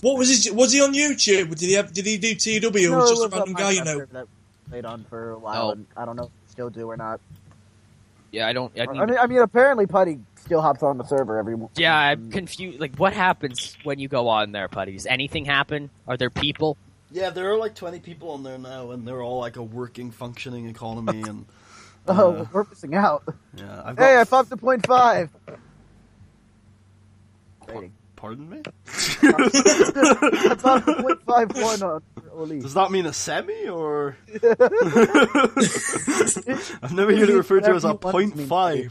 What was his? Was he on YouTube? Did he do TEW? Or was just a random guy, you know? That played on for a while, Oh. and I don't know if they still do or not. Yeah, I don't. I mean, apparently Putty still hops on the server every. Yeah, I'm confused. Like, what happens when you go on there, Putty? Does anything happen? Are there people? Yeah, there are like 20 people on there now, and they're all like a working, functioning economy. And Oh, we're missing out. yeah, I've Hey, I got. popped to 0.5. Rating. Pardon me. I popped to 0.51 on Oli. Does that mean a semi or? I've never heard it referred to as a Whatever you want it to mean.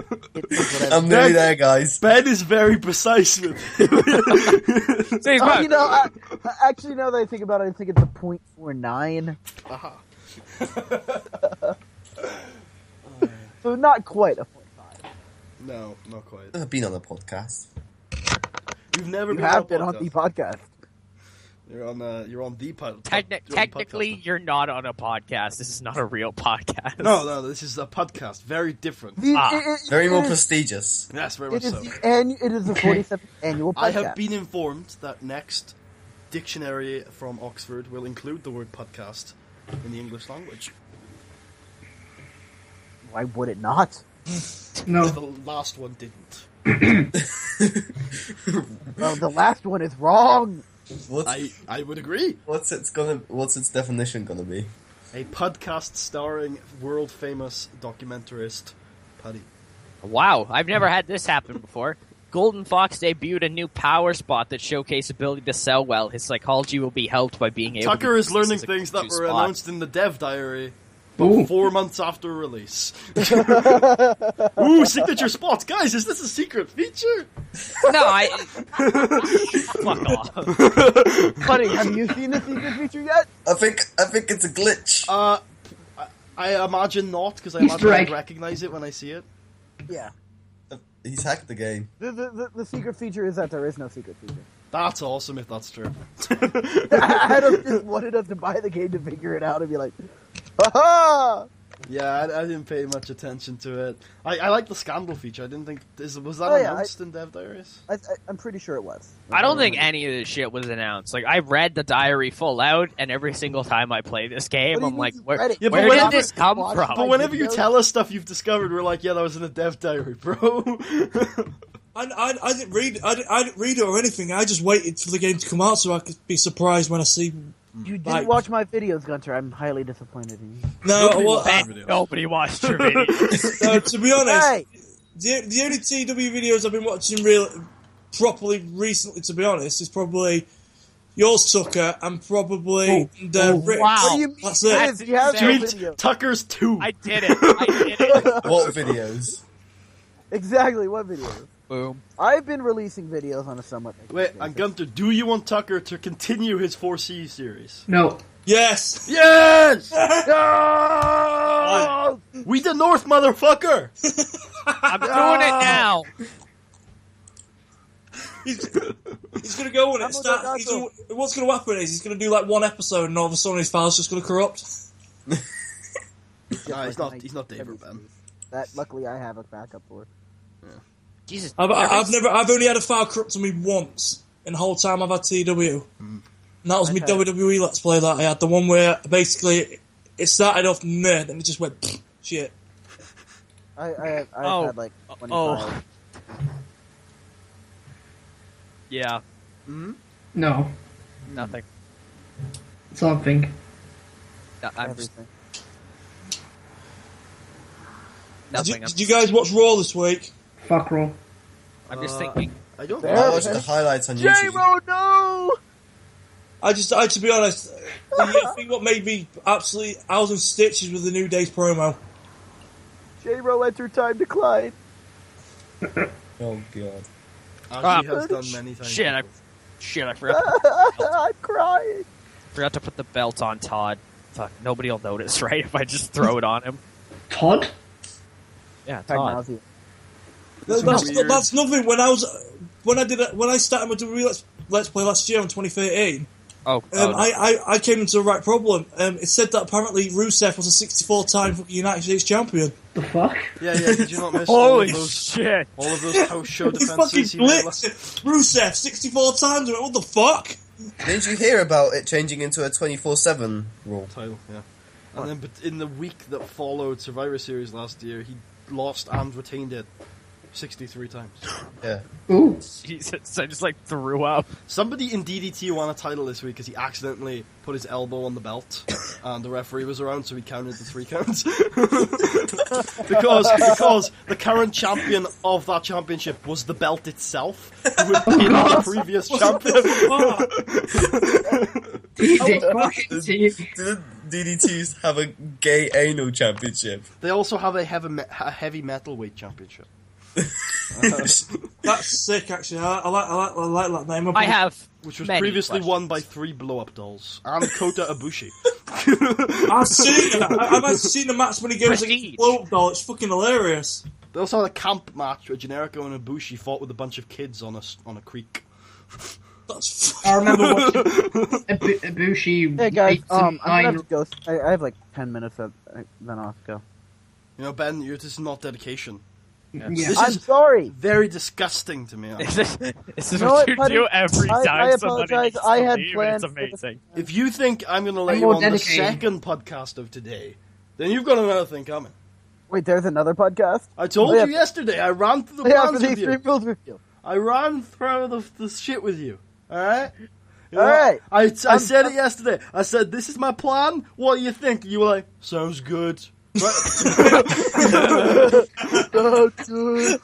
0.5. I'm nearly there, guys. Ben is very precise with it. Say he's Oh, back. you know, actually, now that I think about it, I think it's a 0.49. So not quite a 0.5. No, not quite. I've been on a podcast. You've never You been have on been a on the podcast. podcast. You're on the pod. Technically, you're not on a podcast. This is not a real podcast. No, this is a podcast. Very different. Very more prestigious. Yes, very It much is so. it is the 47th annual podcast. I have been informed that next dictionary from Oxford will include the word podcast in the English language. Why would it not? No. The last one didn't. Well, the last one is wrong. I would agree. What's its definition gonna be? A podcast starring world famous documentarist Paddy. Wow, I've never had this happen before. Golden Fox debuted a new power spot that showcased ability to sell well. His psychology will be helped by being able Tucker to is learning use things that this were spot. announced in the dev diary. Ooh. 4 months after release. Ooh, signature spots. Guys, is this a secret feature? No, fuck off. Buddy, have you seen the secret feature yet? I think it's a glitch. I imagine not, because I Easter imagine I'd egg. recognize it when I see it. Yeah. He's hacked the game. The secret feature is that there is no secret feature. That's awesome if that's true. Adam just wanted us to buy the game to figure it out and be like, ha Yeah, I didn't pay much attention to it. I like the scandal feature. I didn't think... Was that Oh, yeah, announced in dev diaries? I'm pretty sure it was. I don't think any of this shit was announced. Like, I read the diary full out, and every single time I play this game, What do you I'm mean like, you where, read it? Yeah, but where whenever- did this come Watch from? But whenever you videos? tell us stuff you've discovered, we're like, yeah, that was in a dev diary, bro. I didn't read it or anything. I just waited for the game to come out so I could be surprised when I see. You didn't Like- watch my videos, Gunter. I'm highly disappointed in you. No, Nobody well, watched your videos. Nobody watched your video. to be honest, Hey! the only TEW videos I've been watching properly recently, to be honest, is probably yours, Tucker, and probably Rick. wow. What do you mean? That's it. Liz, you have Do no you Tweet video. Tucker's 2. I did it. What videos? Exactly, what videos? Boom. I've been releasing videos on a somewhat... Wait, and Gunther, do you want Tucker to continue his 4C series? No. Yes. Yes! No! We the North, motherfucker! I'm doing it now. He's gonna go on it. What's gonna happen is he's gonna do like one episode, and all of a sudden his file's just gonna corrupt. Nah, he's not David, Ben. That luckily I have a backup for. Jesus. I've only had a file corrupt on me once in the whole time I've had TEW. And that was my Okay. WWE Let's Play that I had. The one where basically it started off meh, then it just went shit. I've Oh. had like 25. Oh. Yeah. No. Nothing. Something. No, I'm just Everything. nothing. Did you guys watch Raw this week? Fuck Raw. I'm just thinking. I don't There I it watched the is. highlights on YouTube. J-Ro, no! To be honest, I think what made me absolutely out of stitches with the New Day's promo. J-Ro, enter time decline. Oh god. As he has done many times. Shit, I forgot. I'm crying. Forgot to put the belt on Todd. Fuck, nobody will notice, right? If I just throw it on him. Todd? Yeah, Todd. Technology. That's nothing. When I started my WWE Let's Play last year in 2013, No. I came into the right problem. It said that apparently Rusev was a 64-time fucking United States champion. The fuck? Yeah, did you not miss Holy all of those, shit! all of those house show He fucking defenses? he made blitzed Rusev 64 times. I went, what the fuck? Didn't you hear about it changing into a 24/7 rule? title, yeah. And then, but in the week that followed Survivor Series last year, he lost and retained it 63 times. Yeah. Ooh. Jesus, I just threw up. Somebody in DDT won a title this week because he accidentally put his elbow on the belt, and the referee was around, so he counted the 3 counts. because the current champion of that championship was the belt itself, who had been the previous champion. Didn't DDTs have a gay anal championship? They also have a heavy metalweight championship. That's sick, actually. I like that name. I have Which was many previously questions. won by 3 blow-up dolls and Kota Ibushi. I've seen it. I've actually seen the match when he goes Prestige. like blow up doll. It's fucking hilarious. They also had a camp match where Generico and Ibushi fought with a bunch of kids on a creek. That's I remember watching Ibushi. Hey guys, I'm 8 gonna to have 9. to go. I have like 10 minutes, then I'll have to go. You know, Ben, this is not dedication. Yeah. This I'm is sorry. very disgusting to me. This is You know what what, you buddy? do every I time somebody apologize. needs to I had leave, and plans it's for this- amazing. If you think I'm going to let I'm you more on the dedicated. second podcast of today, then you've got another thing coming. Wait, there's another podcast? I told Oh, yeah. you yesterday. I ran through the Yeah, for plans the with you. Extreme Rules review. I ran through the shit with you. All right. You All right. I said it yesterday. I said, this is my plan. What do you think? You were like, sounds good. Right? Oh, dude.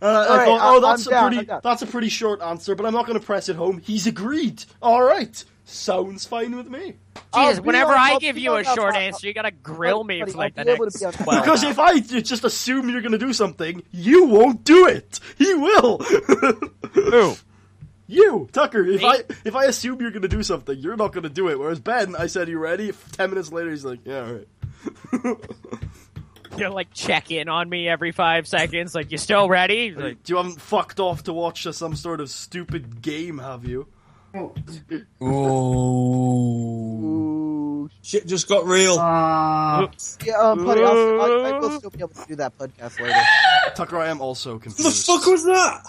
I right, thought, that's a pretty short answer, but I'm not going to press it home. He's agreed. All right. Sounds fine with me. Jesus, be whenever on- I I'll give be you a on- short I'll- answer, you gotta grill me Buddy, for like I'll the be able next to be on- 12 Because hours. if I just assume you're going to do something, you won't do it. He will. Who? You, Tucker. Me? If I assume you're going to do something, you're not going to do it. Whereas Ben, I said, you ready? 10 minutes later, he's like, yeah, all right. You're like check in on me every 5 seconds, like you still ready? Like, You haven't fucked off to watch some sort of stupid game, have you? Oh. Ooh. Ooh. shit just got real. Yeah, buddy, I will still be able to do that podcast later. Tucker, I am also What the confused. fuck was that?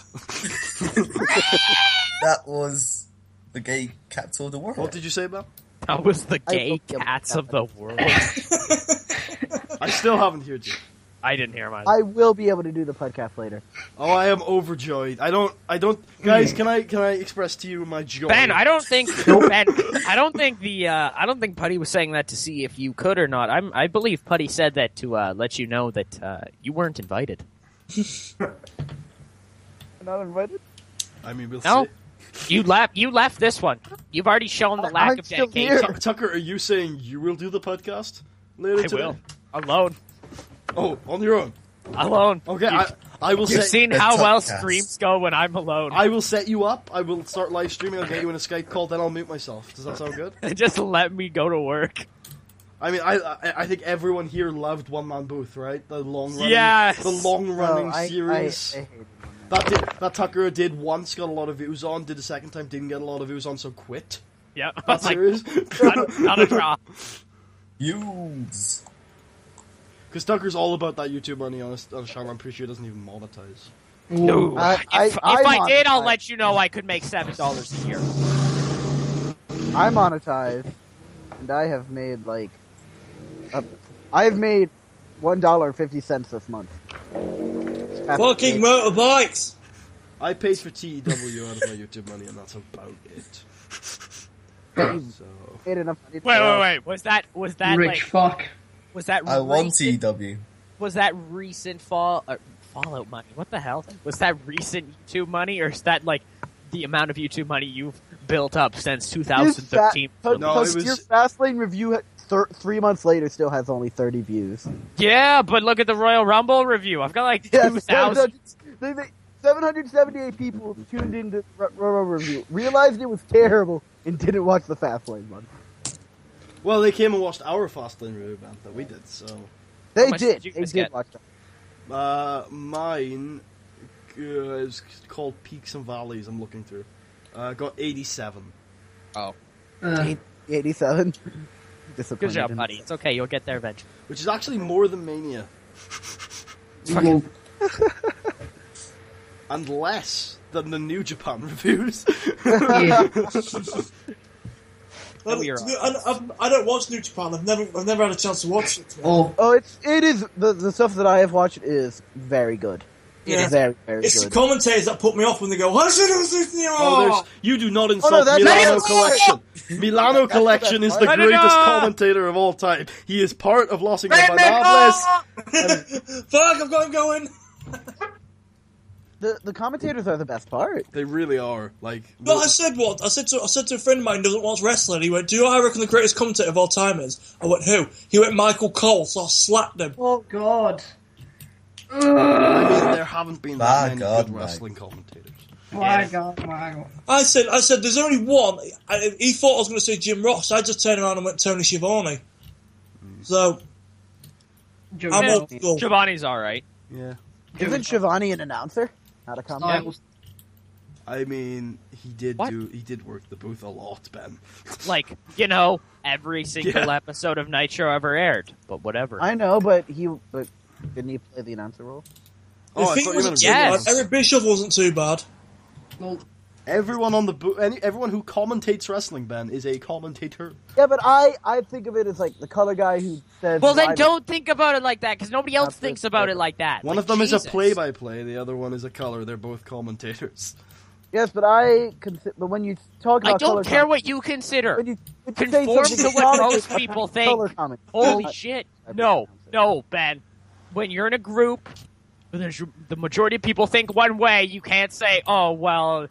That was the gay cats of the world. What did you say, Ben? that was the I gay will be able to cats do of the world. I still haven't heard you. I didn't hear mine. I will be able to do the podcast later. Oh, I am overjoyed. I don't. Guys, can I express to you my joy? Ben, I don't think I don't think Putty was saying that to see if you could or not. I believe Putty said that to let you know that you weren't invited. Not invited? I mean, we'll No, see. you left this one. You've already shown the lack I'm of still dedication. here. Tucker, are you saying you will do the podcast later I today? will alone. Oh, on your own. Alone. Okay, I will You've set. seen the how well Puddcast. streams go when I'm alone. I will set you up. I will start live streaming. I'll get you in a Skype call. Then I'll mute myself. Does that sound good? Just let me go to work. I mean, I think everyone here loved One Man Booth, right? The long running, Yes! the long running No, I series. hated it. That Tucker did once, got a lot of views on. Did the second time, didn't get a lot of views on, so quit. Yeah, That series. not a draw. Use. Because Tucker's all about that YouTube money on a channel. I'm pretty sure he doesn't even monetize. No. I If I did, I'll monetize. let you know I could make $7 a year. I monetize, and I have made like, I have made $1.50 this month. Fucking motorbikes. I paid for TEW out of my YouTube money, and that's about it. So Made enough money to Wait. Was that Rich like fuck. was that I want recent, TW. was that recent Fallout money? What the hell? Was that recent YouTube money, or is that like the amount of YouTube money you've built up since 2013? No, it was- Your Fastlane review 3 months later still has only 30 views. Yeah, but look at the Royal Rumble review. I've got like 2,000. 778 people tuned into Royal review, realized it was terrible, and didn't watch the Fastlane one. Well, they came and watched our Fastlane review event that we did, so... They much did. did you They guys did get? watch that. Mine is called Peaks and Valleys, I'm looking through. Got 87. Oh. 87. Good job, buddy. It's okay. You'll get there eventually. Which is actually more than Mania. Well, And less than the New Japan reviews. yeah. I don't watch New Japan. I've never had a chance to watch it. Oh, Oh, it is the stuff that I have watched is very good. Yeah. Very, very It's the good. commentators that put me off when they go, "I should have listened to you." You do not insult no, that's Milano not- Collection. Milano Collection is the part. greatest commentator of all time. He is part of Los Ingobernables. Fuck! I've got him going. The commentators are the best part. They really are. Like, No, I said to a friend of mine who doesn't watch wrestling. He went, "Do you know who I reckon the greatest commentator of all time is?" I went, "Who?" He went, "Michael Cole." So I slapped him. oh God. I mean, there haven't been that My many God, good Mike. wrestling commentators. My God, Michael. I said, "There's only one." He thought I was going to say Jim Ross. I just turned around and went Tony Schiavone. So I'm old school. Giovanni's all right. Yeah. Isn't Shivani an announcer? Not a commentator. Styles. I mean, he did What? work the booth a lot, Ben. Like, every single episode of Nitro ever aired. But whatever. I know, but didn't he play the announcer role? Oh, I The thing thought you wasn't meant too Yes. bad. Eric Bischoff wasn't too bad. Well, everyone on the everyone who commentates wrestling, Ben, is a commentator. Yeah, but I think of it as like the color guy who says. Well, then live- don't think about it like that, because nobody else That's thinks it. about it like that. One Like, of them is a Jesus. play-by-play, the other one is a color. They're both commentators. Yes, but but when you talk I about don't color care comment- what you consider. when you say Conform something to what commentator, most people think. Color comment. Holy shit. No, Ben. When you're in a group, the majority of people think one way, you can't say, oh, well,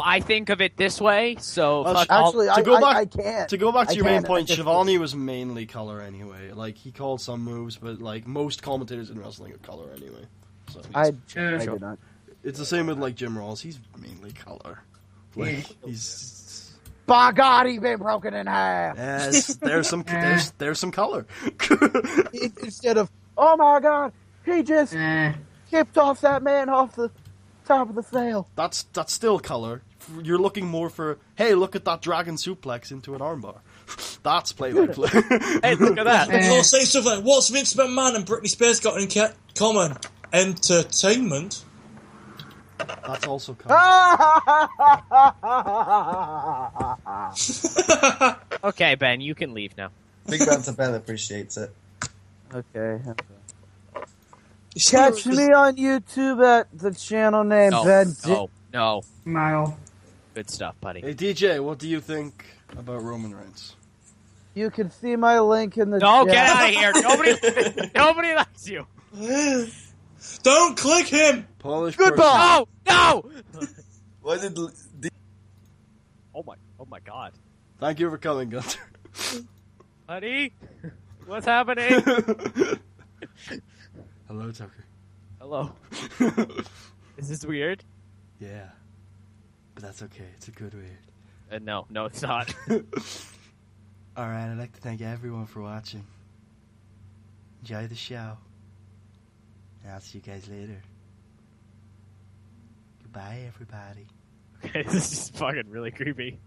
I think of it this way, so Well, fuck all. Actually, To go back- I can't. To go back to I your main can't. point, I just- Shivani was mainly color anyway. Like, he called some moves, but like most commentators in wrestling are color anyway. So I Yeah. do not. it's the same with like Jim Ross. He's mainly color. Like Yeah. he's By God, he's been broken in half. there's some color. Instead of, oh my God, he just kicked off that man off the top of the sail. That's still color. You're looking more for, hey, look at that dragon suplex into an armbar. That's play-by-play. Hey, look at that. I'll say stuff like, "What's Vince McMahon and Britney Spears got in common? Entertainment." That's also color. Okay, Ben, you can leave now. Big Banter Ben appreciates it. Okay. You see, Catch me on YouTube at the channel name Ben. No. Mile. Good stuff, buddy. Hey DJ, what do you think about Roman Reigns? You can see my link in the No, chat. get out of here. Nobody likes you. Don't click him. Polish Goodbye. No! Why did Oh my God. Thank you for coming, Gunter. Buddy? What's happening? Hello, Tucker. Hello. Is this weird? Yeah. But that's okay. It's a good weird. No, it's not. Alright, I'd like to thank everyone for watching. Enjoy the show. And I'll see you guys later. Goodbye, everybody. Okay, this is fucking really creepy.